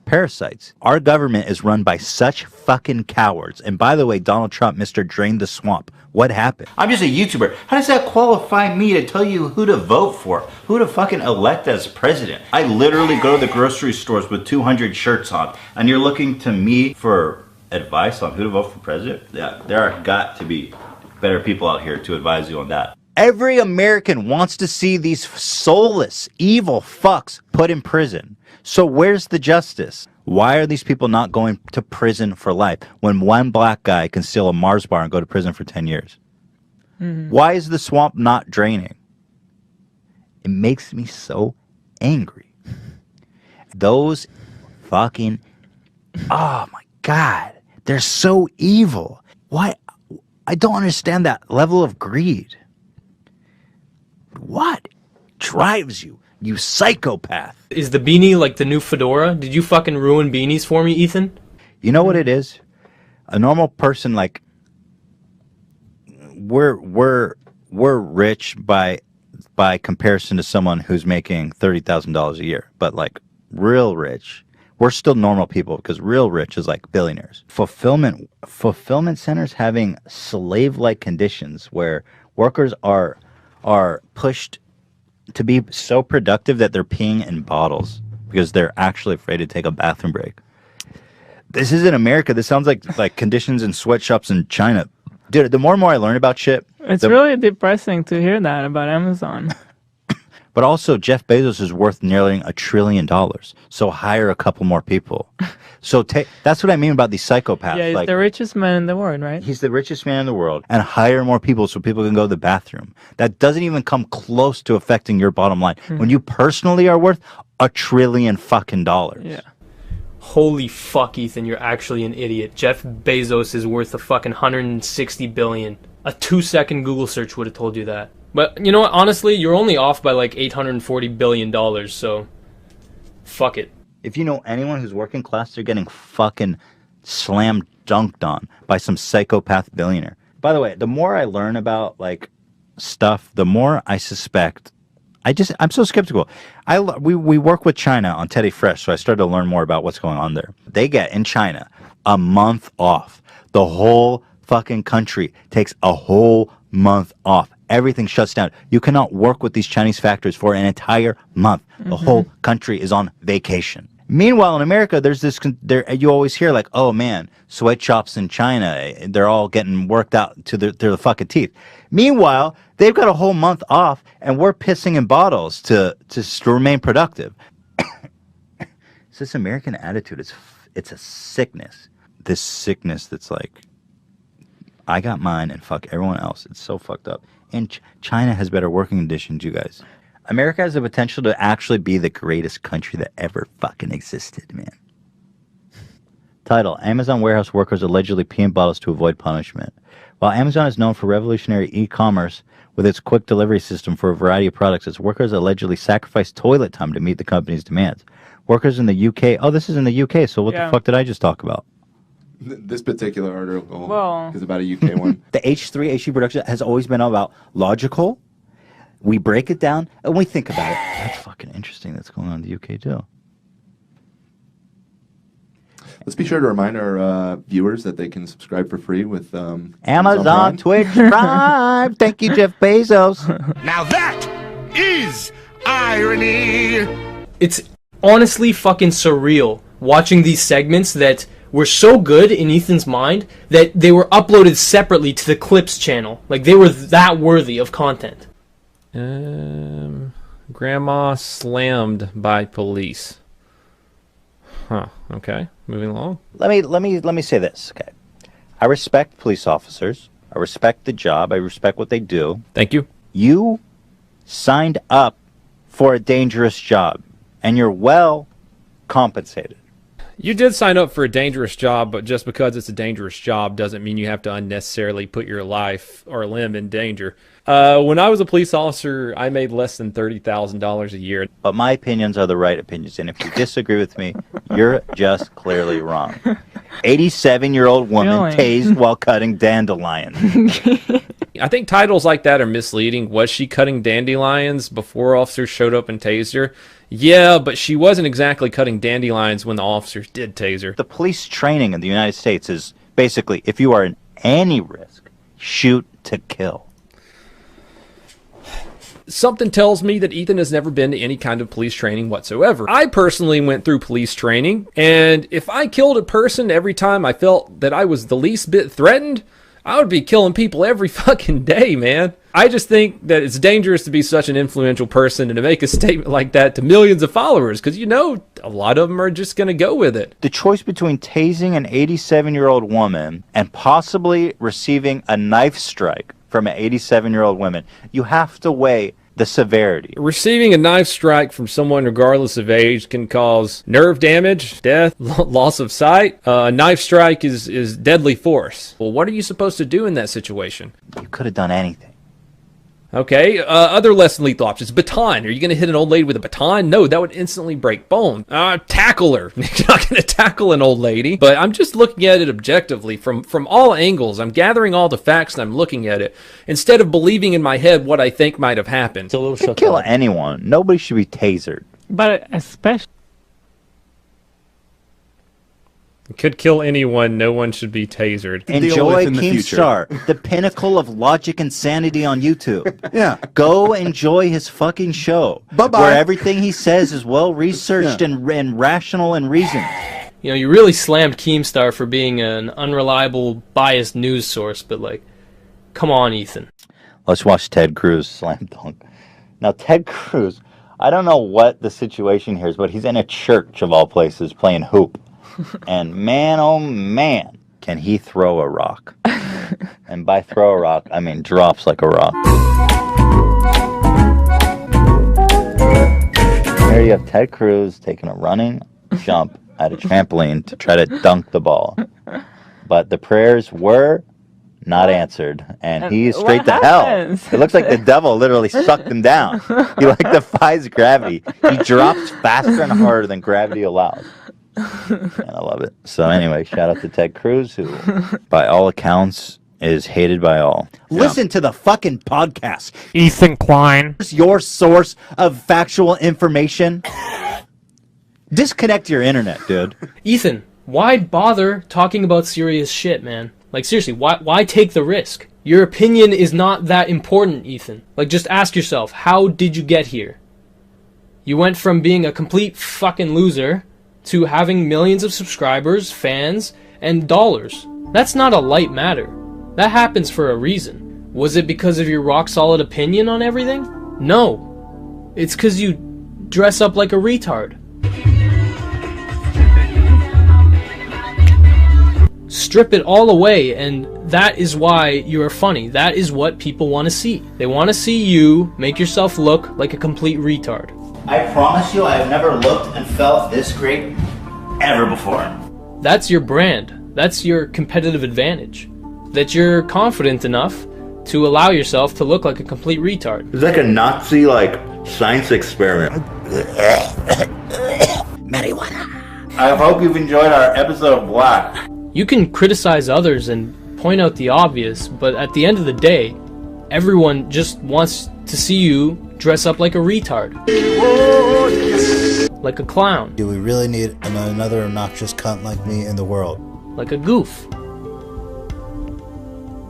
parasites. Our government is run by such fucking cowards. And by the way, Donald Trump, Mr. Drain the Swamp, what happened? I'm just a YouTuber. How does that qualify me to tell you who to vote for? Who to fucking elect as president? I literally go to the grocery stores with 200 shirts on, and you're looking to me for advice on who to vote for president? Yeah, there are got to be better people out here to advise you on that. Every American wants to see these soulless, evil fucks put in prison. So where's the justice? Why are these people not going to prison for life when one black guy can steal a Mars bar and go to prison for 10 years? Why is the swamp not draining? It makes me so angry. Those fucking, oh my God, they're so evil. Why? I don't understand that level of greed. What drives you, you psychopath? Is the beanie like the new fedora? Did you fucking ruin beanies for me, Ethan? You know what it is? A normal person, like, we're rich by comparison to someone who's making $30,000 a year, but like real rich. We're still normal people because real rich is like billionaires. Fulfillment centers having slave-like conditions where workers are pushed to be so productive that they're peeing in bottles because they're actually afraid to take a bathroom break. This isn't America. This sounds like conditions in sweatshops in China. Dude, the more and more I learn about shit... It's really depressing to hear that about Amazon. But also, Jeff Bezos is worth nearly $1 trillion. So hire a couple more people. So that's what I mean about these psychopaths. Yeah, he's the richest man in the world, right? He's the richest man in the world. And hire more people so people can go to the bathroom. That doesn't even come close to affecting your bottom line. When you personally are worth $1 trillion fucking dollars. Yeah. Holy fuck, Ethan, you're actually an idiot. Jeff Bezos is worth a fucking $160 billion. A 2-second Google search would have told you that. But you know what? Honestly, you're only off by like $840 billion, so fuck it. If you know anyone who's working class, they're getting fucking slam dunked on by some psychopath billionaire. By the way, the more I learn about like stuff, the more I suspect. I'm so skeptical. We work with China on Teddy Fresh, so I started to learn more about what's going on there. They get in China a month off. The whole fucking country takes a whole month off. Everything shuts down. You cannot work with these Chinese factories for an entire month. The whole country is on vacation. Meanwhile, in America, there's this. You always hear like, "Oh man, sweatshops in China, they're all getting worked out to the fucking teeth." Meanwhile, they've got a whole month off, and we're pissing in bottles to remain productive. It's this American attitude. It's a sickness. This sickness that's like, I got mine and fuck everyone else. It's so fucked up. And China has better working conditions, you guys. America has the potential to actually be the greatest country that ever fucking existed, man. Title: Amazon warehouse workers allegedly pee in bottles to avoid punishment. While Amazon is known for revolutionary e-commerce with its quick delivery system for a variety of products, its workers allegedly sacrifice toilet time to meet the company's demands. Workers in the UK... Oh, this is in the UK, so what the fuck did I just talk about? This particular article is about a UK one. The H3H3 production has always been about logical. We break it down and we think about it. That's fucking interesting. That's going on in the UK too. Let's be sure to remind our viewers that they can subscribe for free with Amazon Twitch Prime. Thank you, Jeff Bezos. Now that is irony. It's honestly fucking surreal watching these segments that were so good in Ethan's mind that they were uploaded separately to the Clips channel. Like, they were that worthy of content. Grandma slammed by police. Huh. Okay. Moving along. Let me say this. Okay. I respect police officers. I respect the job. I respect what they do. Thank you. You signed up for a dangerous job, and you're well compensated. You did sign up for a dangerous job, but just because it's a dangerous job doesn't mean you have to unnecessarily put your life or limb in danger. When I was a police officer, I made less than $30,000 a year. But my opinions are the right opinions, and if you disagree with me, you're just clearly wrong. 87-year-old woman tased while cutting dandelions. I think titles like that are misleading. Was she cutting dandelions before officers showed up and tased her? Yeah, but she wasn't exactly cutting dandelions when the officers did tase her. The police training in the United States is basically, if you are in any risk, shoot to kill. Something tells me that Ethan has never been to any kind of police training whatsoever. I personally went through police training, and if I killed a person every time I felt that I was the least bit threatened, I would be killing people every fucking day, man. I just think that it's dangerous to be such an influential person and to make a statement like that to millions of followers, because you know a lot of them are just going to go with it. The choice between tasing an 87-year-old woman and possibly receiving a knife strike from an 87-year-old woman, you have to weigh the severity. Receiving a knife strike from someone regardless of age can cause nerve damage, death, loss of sight. A knife strike is deadly force. Well, what are you supposed to do in that situation? You could have done anything. Okay, other less than lethal options. Baton. Are you going to hit an old lady with a baton? No, that would instantly break bone. Tackle her. You're not going to tackle an old lady. But I'm just looking at it objectively from all angles. I'm gathering all the facts and I'm looking at it instead of believing in my head what I think might have happened. You could kill anyone. Nobody should be tasered. But especially... It could kill anyone. No one should be tasered. Enjoy Keemstar, the pinnacle of logic and sanity on YouTube. Yeah. Go enjoy his fucking show. Bye-bye. Where everything he says is well researched and rational and reasoned. You know, you really slammed Keemstar for being an unreliable, biased news source, but like, come on, Ethan. Let's watch Ted Cruz slam dunk. Now, Ted Cruz, I don't know what the situation here is, but he's in a church of all places playing hoop. And man, oh man, can he throw a rock. And by throw a rock, I mean drops like a rock. Here you have Ted Cruz taking a running jump at a trampoline to try to dunk the ball. But the prayers were not answered, and he's straight to hell. It looks like the devil literally sucked him down. He like defies gravity. He drops faster and harder than gravity allows. And I love it. So anyway, shout out to Ted Cruz, who, by all accounts, is hated by all. Yeah. Listen to the fucking podcast. Ethan Klein. Your source of factual information. Disconnect your internet, dude. Ethan, why bother talking about serious shit, man? Like, seriously, why take the risk? Your opinion is not that important, Ethan. Like, just ask yourself, how did you get here? You went from being a complete fucking loser to having millions of subscribers, fans, and dollars. That's not a light matter. That happens for a reason. Was it because of your rock-solid opinion on everything? No. It's because you dress up like a retard. Strip it all away, and that is why you are funny. That is what people want to see. They want to see you make yourself look like a complete retard. I promise you, I have never looked and felt this great ever before. That's your brand. That's your competitive advantage. That you're confident enough to allow yourself to look like a complete retard. It's like a Nazi, science experiment. Marijuana. I hope you've enjoyed our episode of Black. You can criticize others and point out the obvious, but at the end of the day, everyone just wants to see you dress up like a retard. Like a clown. Do we really need another obnoxious cunt like me in the world? Like a goof.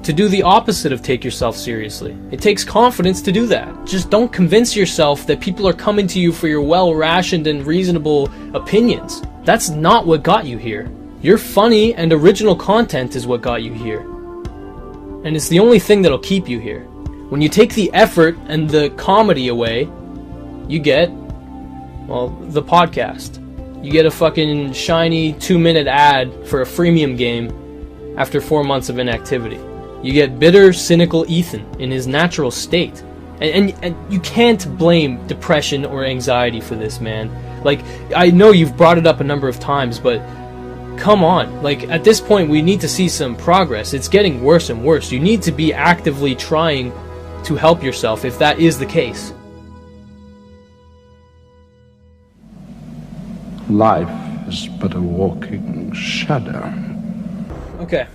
To do the opposite of take yourself seriously. It takes confidence to do that. Just don't convince yourself that people are coming to you for your well-rationed and reasonable opinions. That's not what got you here. Your funny and original content is what got you here. And it's the only thing that'll keep you here. When you take the effort and the comedy away, you get, well, the podcast. You get a fucking shiny 2-minute ad for a freemium game after 4 months of inactivity. You get bitter, cynical Ethan in his natural state. And you can't blame depression or anxiety for this, man. Like, I know you've brought it up a number of times, but come on. Like, at this point, we need to see some progress. It's getting worse and worse. You need to be actively trying to help yourself if that is the case. Life is but a walking shadow. Okay.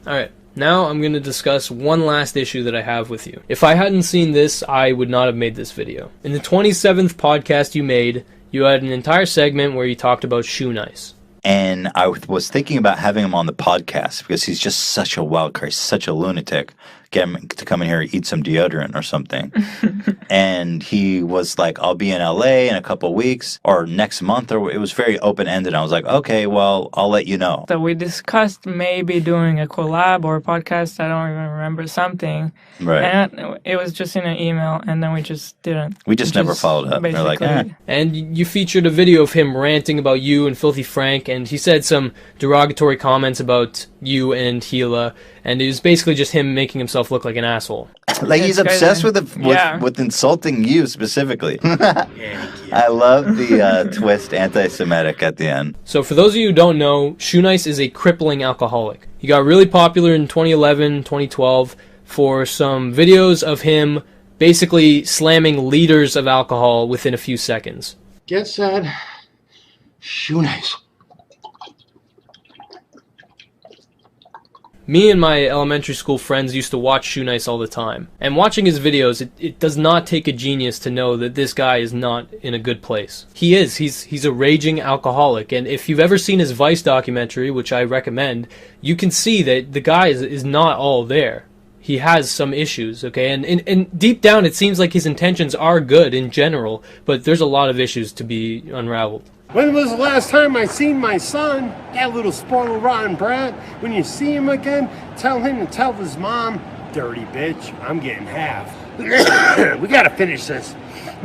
Alright. Now I'm going to discuss one last issue that I have with you. If I hadn't seen this, I would not have made this video. In the 27th podcast you made, you had an entire segment where you talked about Shoe Nice. And I was thinking about having him on the podcast because he's just such a wild card, such a lunatic. Get him to come in here and eat some deodorant or something. And he was like, I'll be in LA in a couple weeks or next month. Or it was very open-ended. I was like, okay, well, I'll let you know. So we discussed maybe doing a collab or a podcast. I don't even remember something. Right. And it was just in an email, and then we just didn't. We just never followed up. We're like, eh. And you featured a video of him ranting about you and Filthy Frank, and he said some derogatory comments about you and Gila, and it was basically just him making himself look like an asshole. Like he's obsessed with insulting you specifically. I love the twist anti-Semitic at the end. So for those of you who don't know, Shoe Nice is a crippling alcoholic. He got really popular in 2011, 2012 for some videos of him basically slamming liters of alcohol within a few seconds. Get set. Shoe Nice. Me and my elementary school friends used to watch Shoe Nice all the time. And watching his videos, it does not take a genius to know that this guy is not in a good place. He is. He's a raging alcoholic. And if you've ever seen his Vice documentary, which I recommend, you can see that the guy is not all there. He has some issues, okay? And deep down, it seems like his intentions are good in general, but there's a lot of issues to be unraveled. When was the last time I seen my son? That little spoiled rotten brat. When you see him again, tell him to tell his mom, dirty bitch, I'm getting half. We gotta finish this.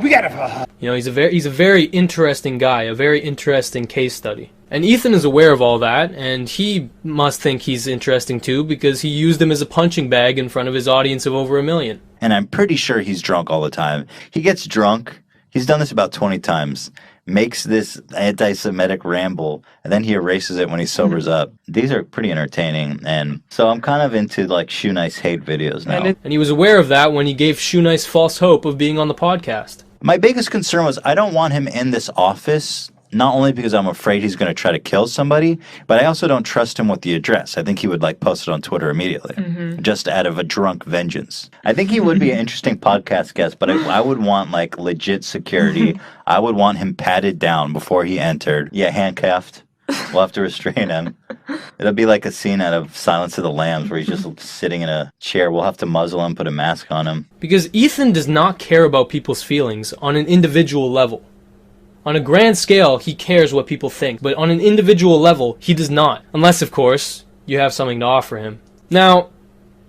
We gotta... You know, he's a very interesting guy, a very interesting case study. And Ethan is aware of all that, and he must think he's interesting too, because he used him as a punching bag in front of his audience of over 1 million. And I'm pretty sure he's drunk all the time. He gets drunk. He's done this about 20 times. Makes this anti-Semitic ramble, and then he erases it when he sobers up. These are pretty entertaining, and so I'm kind of into like Shoe Nice hate videos now. And he was aware of that when he gave Shoe Nice false hope of being on the podcast. My biggest concern was I don't want him in this office, not only because I'm afraid he's going to try to kill somebody, but I also don't trust him with the address. I think he would like post it on Twitter immediately, just out of a drunk vengeance. I think he would be an interesting podcast guest, but I would want like legit security. I would want him patted down before he entered. Yeah, handcuffed. We'll have to restrain him. It'll be like a scene out of Silence of the Lambs where he's just sitting in a chair. We'll have to muzzle him, put a mask on him. Because Ethan does not care about people's feelings on an individual level. On a grand scale, he cares what people think, but on an individual level, he does not. Unless, of course, you have something to offer him. Now,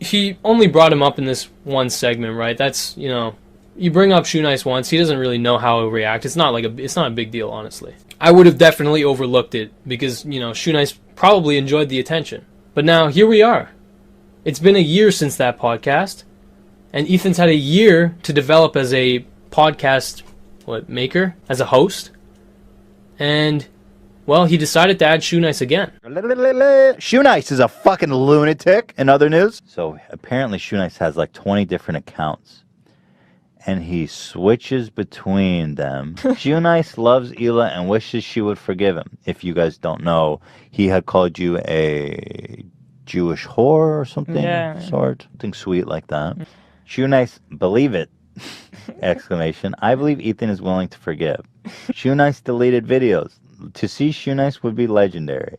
he only brought him up in this one segment, right? That's, you know, you bring up Shoe Nice once, he doesn't really know how he'll react. It's not a big deal, honestly. I would have definitely overlooked it because, you know, Shoe Nice probably enjoyed the attention. But now, here we are. It's been a year since that podcast, and Ethan's had a year to develop as a podcast maker, as a host, and well, he decided to add Shoe Nice again. Shoe Nice is a fucking lunatic. In other news, so apparently Shoe Nice has like 20 different accounts, and he switches between them. Shoe Nice loves Hila and wishes she would forgive him. If you guys don't know, he had called you a Jewish whore or something, something sweet like that. Shoe Nice, believe it. Exclamation. I believe Ethan is willing to forgive. Shoe Nice deleted videos. To see Shoe Nice would be legendary.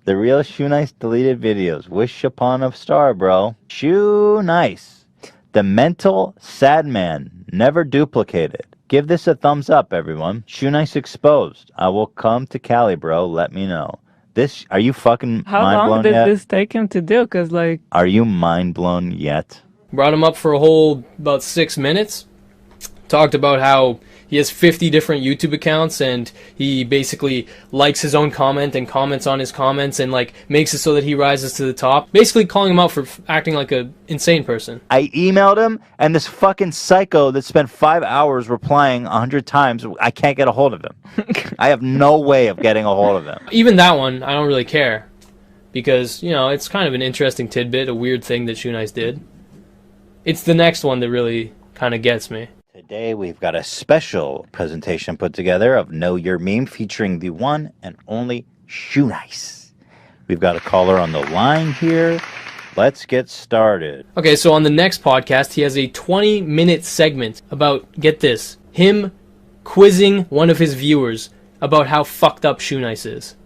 The real Shoe Nice deleted videos. Wish upon a star, bro. Shoe Nice. The mental sad man. Never duplicated. Give this a thumbs up, everyone. Shoe Nice exposed. I will come to Cali, bro. Let me know. This, are you fucking How mind long blown did yet? this take him to do? Because, like, Are you mind blown yet? Brought him up for a whole about 6 minutes. Talked about how he has 50 different YouTube accounts and he basically likes his own comment and comments on his comments and like makes it so that he rises to the top. Basically calling him out for acting like a insane person. I emailed him, and this fucking psycho that spent 5 hours replying 100 times, I can't get a hold of him. I have no way of getting a hold of him. Even that one, I don't really care. Because, you know, it's kind of an interesting tidbit, a weird thing that Shoe Nice did. It's the next one that really kind of gets me. Today we've got a special presentation put together of Know Your Meme featuring the one and only Shoe Nice. We've got a caller on the line here. Let's get started. Okay, so on the next podcast, he has a 20-minute segment about, get this, him quizzing one of his viewers about how fucked up Shoe Nice is.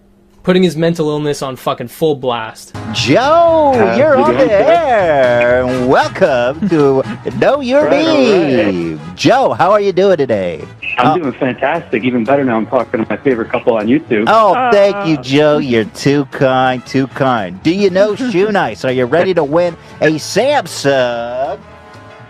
Putting his mental illness on fucking full blast. Joe, you're on the air. Welcome to Know Your Meme. Joe, how are you doing today? I'm doing fantastic. Even better now I'm talking to my favorite couple on YouTube. Oh, thank you, Joe. You're too kind, too kind. Do you know Shoe Nice? Are you ready to win a Samsung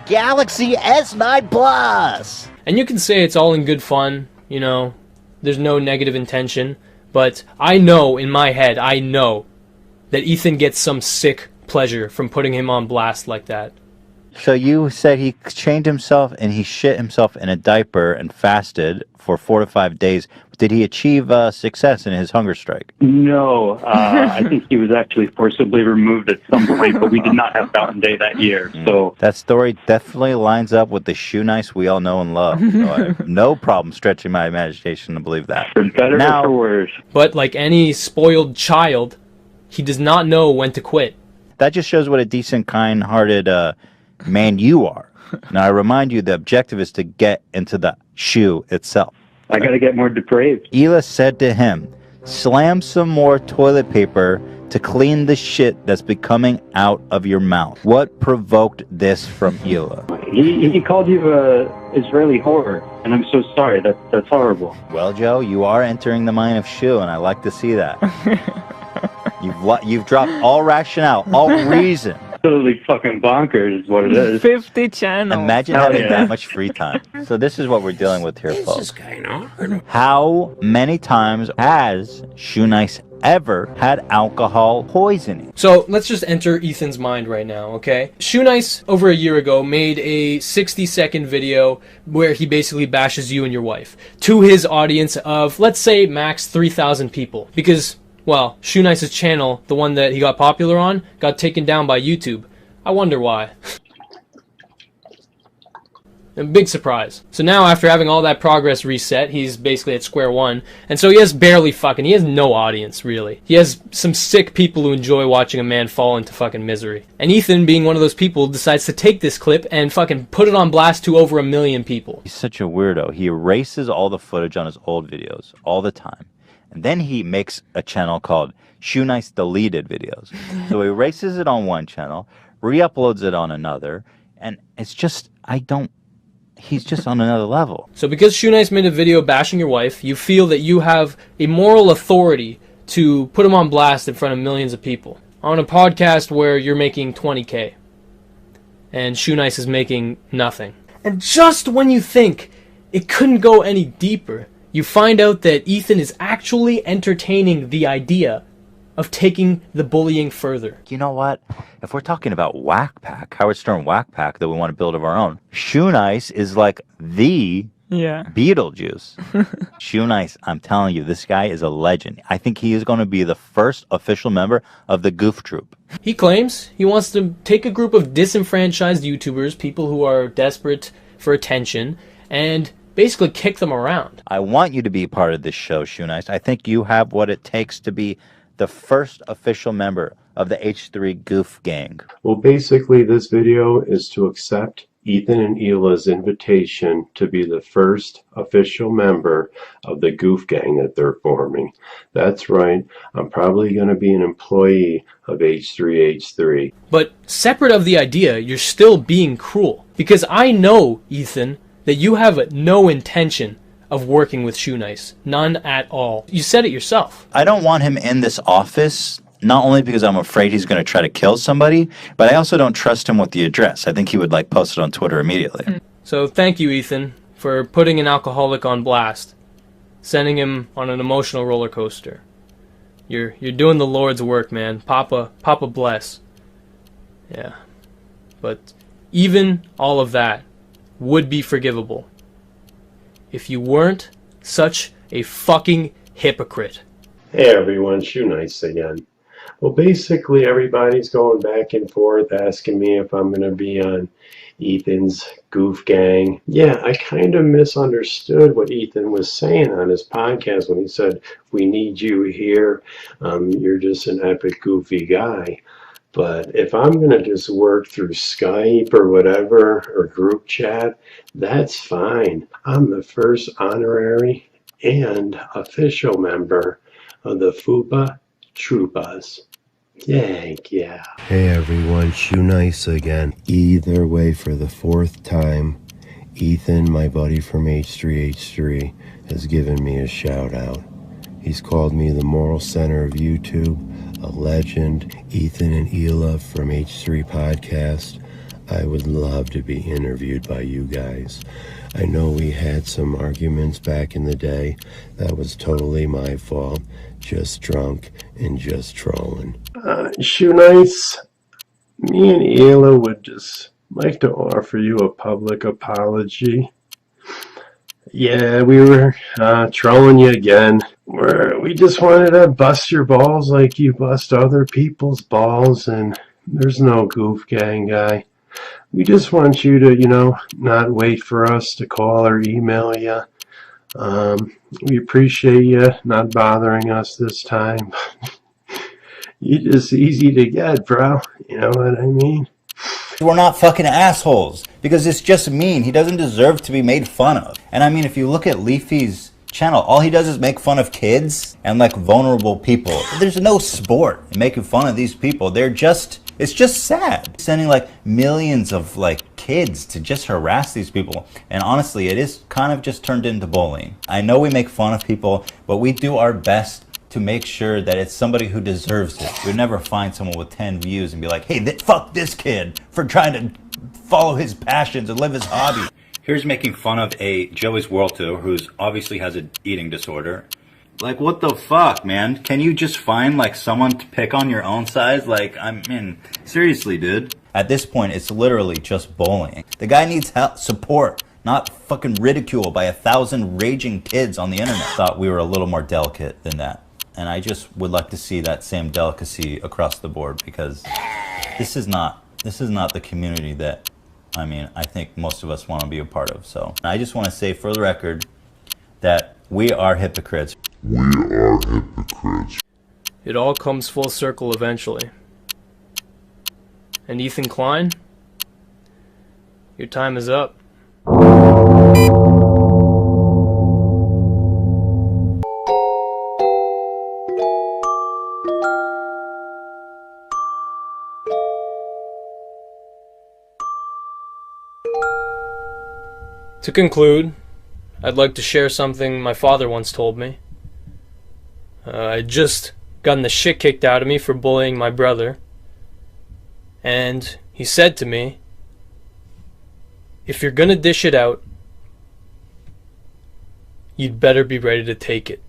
Galaxy S9 Plus? And you can say it's all in good fun, you know, there's no negative intention. But I know, in my head, I know that Ethan gets some sick pleasure from putting him on blast like that. So you said he chained himself and he shit himself in a diaper and fasted for 4 to 5 days. Did he achieve success in his hunger strike? No, I think he was actually forcibly removed at some point, but we did not have Fountain Day that year. So that story definitely lines up with the Shoe Nice we all know and love. So I have no problem stretching my imagination to believe that. For better or for worse. But like any spoiled child, he does not know when to quit. That just shows what a decent, kind-hearted man you are. Now I remind you, the objective is to get into the shoe itself. I gotta get more depraved. Hila said to him, slam some more toilet paper to clean the shit that's been coming out of your mouth. What provoked this from Hila? He called you a Israeli whore, and I'm so sorry. That's horrible. Well, Joe, you are entering the mind of Shoe, and I like to see that. You've dropped all rationale, all reason. Totally fucking bonkers is what it is. 50 channels. Imagine having that much free time. So this is what we're dealing with here, folks. How many times has Shoe Nice ever had alcohol poisoning? So let's just enter Ethan's mind right now, okay? Shoe Nice, over a year ago, made a 60-second video where he basically bashes you and your wife to his audience of, let's say, max 3,000 people. Because, well, Shoe Nice's channel, the one that he got popular on, got taken down by YouTube. I wonder why. A big surprise. So now, after having all that progress reset, he's basically at square one. And so he has he has no audience, really. He has some sick people who enjoy watching a man fall into fucking misery. And Ethan, being one of those people, decides to take this clip and fucking put it on blast to over 1 million people. He's such a weirdo. He erases all the footage on his old videos all the time. And then he makes a channel called Shoe Nice Deleted Videos. So he erases it on one channel, re-uploads it on another, and it's just, he's just on another level. So because Shoe Nice made a video bashing your wife, you feel that you have a moral authority to put him on blast in front of millions of people. On a podcast where you're making 20K. And Shoe Nice is making nothing. And just when you think it couldn't go any deeper, you find out that Ethan is actually entertaining the idea of taking the bullying further. You know what? If we're talking about Whack Pack, Howard Stern Whack Pack that we want to build of our own, Shoe Nice is like the Beetlejuice. Shoe Nice, I'm telling you, this guy is a legend. I think he is going to be the first official member of the Goof Troop. He claims he wants to take a group of disenfranchised YouTubers, people who are desperate for attention, and basically kick them around. I want you to be part of this show, Shoe Nice. I think you have what it takes to be the first official member of the H3 Goof Gang. Well, basically, this video is to accept Ethan and Hila's invitation to be the first official member of the Goof Gang that they're forming. That's right, I'm probably going to be an employee of H3H3. But separate of the idea, you're still being cruel. Because I know, Ethan, that you have no intention of working with Shoe Nice. None at all. You said it yourself. I don't want him in this office, not only because I'm afraid he's going to try to kill somebody, but I also don't trust him with the address. I think he would like post it on Twitter immediately. So thank you, Ethan, for putting an alcoholic on blast, sending him on an emotional roller coaster. You're doing the Lord's work, man. Papa bless. Yeah. But even all of that would be forgivable if you weren't such a fucking hypocrite. Hey everyone, Shoe Nice again. Well, basically everybody's going back and forth asking me if I'm going to be on Ethan's Goof Gang. Yeah, I kind of misunderstood what Ethan was saying on his podcast when he said, we need you here. You're just an epic goofy guy. But if I'm going to just work through Skype or whatever, or group chat, that's fine. I'm the first honorary and official member of the Fupa Troopas. Yeah. Hey everyone, Shoe Nice again. Either way, for the 4th time, Ethan, my buddy from H3H3, has given me a shout out. He's called me the moral center of YouTube, a legend. Ethan and Hila from H3 Podcast. I would love to be interviewed by you guys. I know we had some arguments back in the day. That was totally my fault. Just drunk and just trolling. Shoe Nice, me and Hila would just like to offer you a public apology. Yeah, we were trolling you again. We just wanted to bust your balls like you bust other people's balls, and there's no Goof Gang guy. We just want you to, not wait for us to call or email you. We appreciate you not bothering us this time. You're just easy to get, bro. You know what I mean? We're not fucking assholes, because it's just mean. He doesn't deserve to be made fun of. And I mean, if you look at Leafy's channel, all he does is make fun of kids and like vulnerable people. There's no sport in making fun of these people. It's just sad. Sending like millions of like kids to just harass these people. And honestly, it is kind of just turned into bullying. I know we make fun of people, but we do our best to make sure that it's somebody who deserves it. We'd never find someone with 10 views and be like, hey, fuck this kid for trying to follow his passions and live his hobby. Here's making fun of a Joey's World Tour who's obviously has an eating disorder. Like, what the fuck, man? Can you just find like someone to pick on your own size? Like, I mean, seriously, dude. At this point, it's literally just bullying. The guy needs help, support, not fucking ridicule by 1,000 raging kids on the internet. Thought we were a little more delicate than that. And I just would like to see that same delicacy across the board, because this is not the community that, I mean, I think most of us want to be a part of. So I just want to say for the record that we are hypocrites. We are hypocrites. It all comes full circle eventually. And Ethan Klein, your time is up. To conclude, I'd like to share something my father once told me. I'd just gotten the shit kicked out of me for bullying my brother. And he said to me, if you're gonna dish it out, you'd better be ready to take it.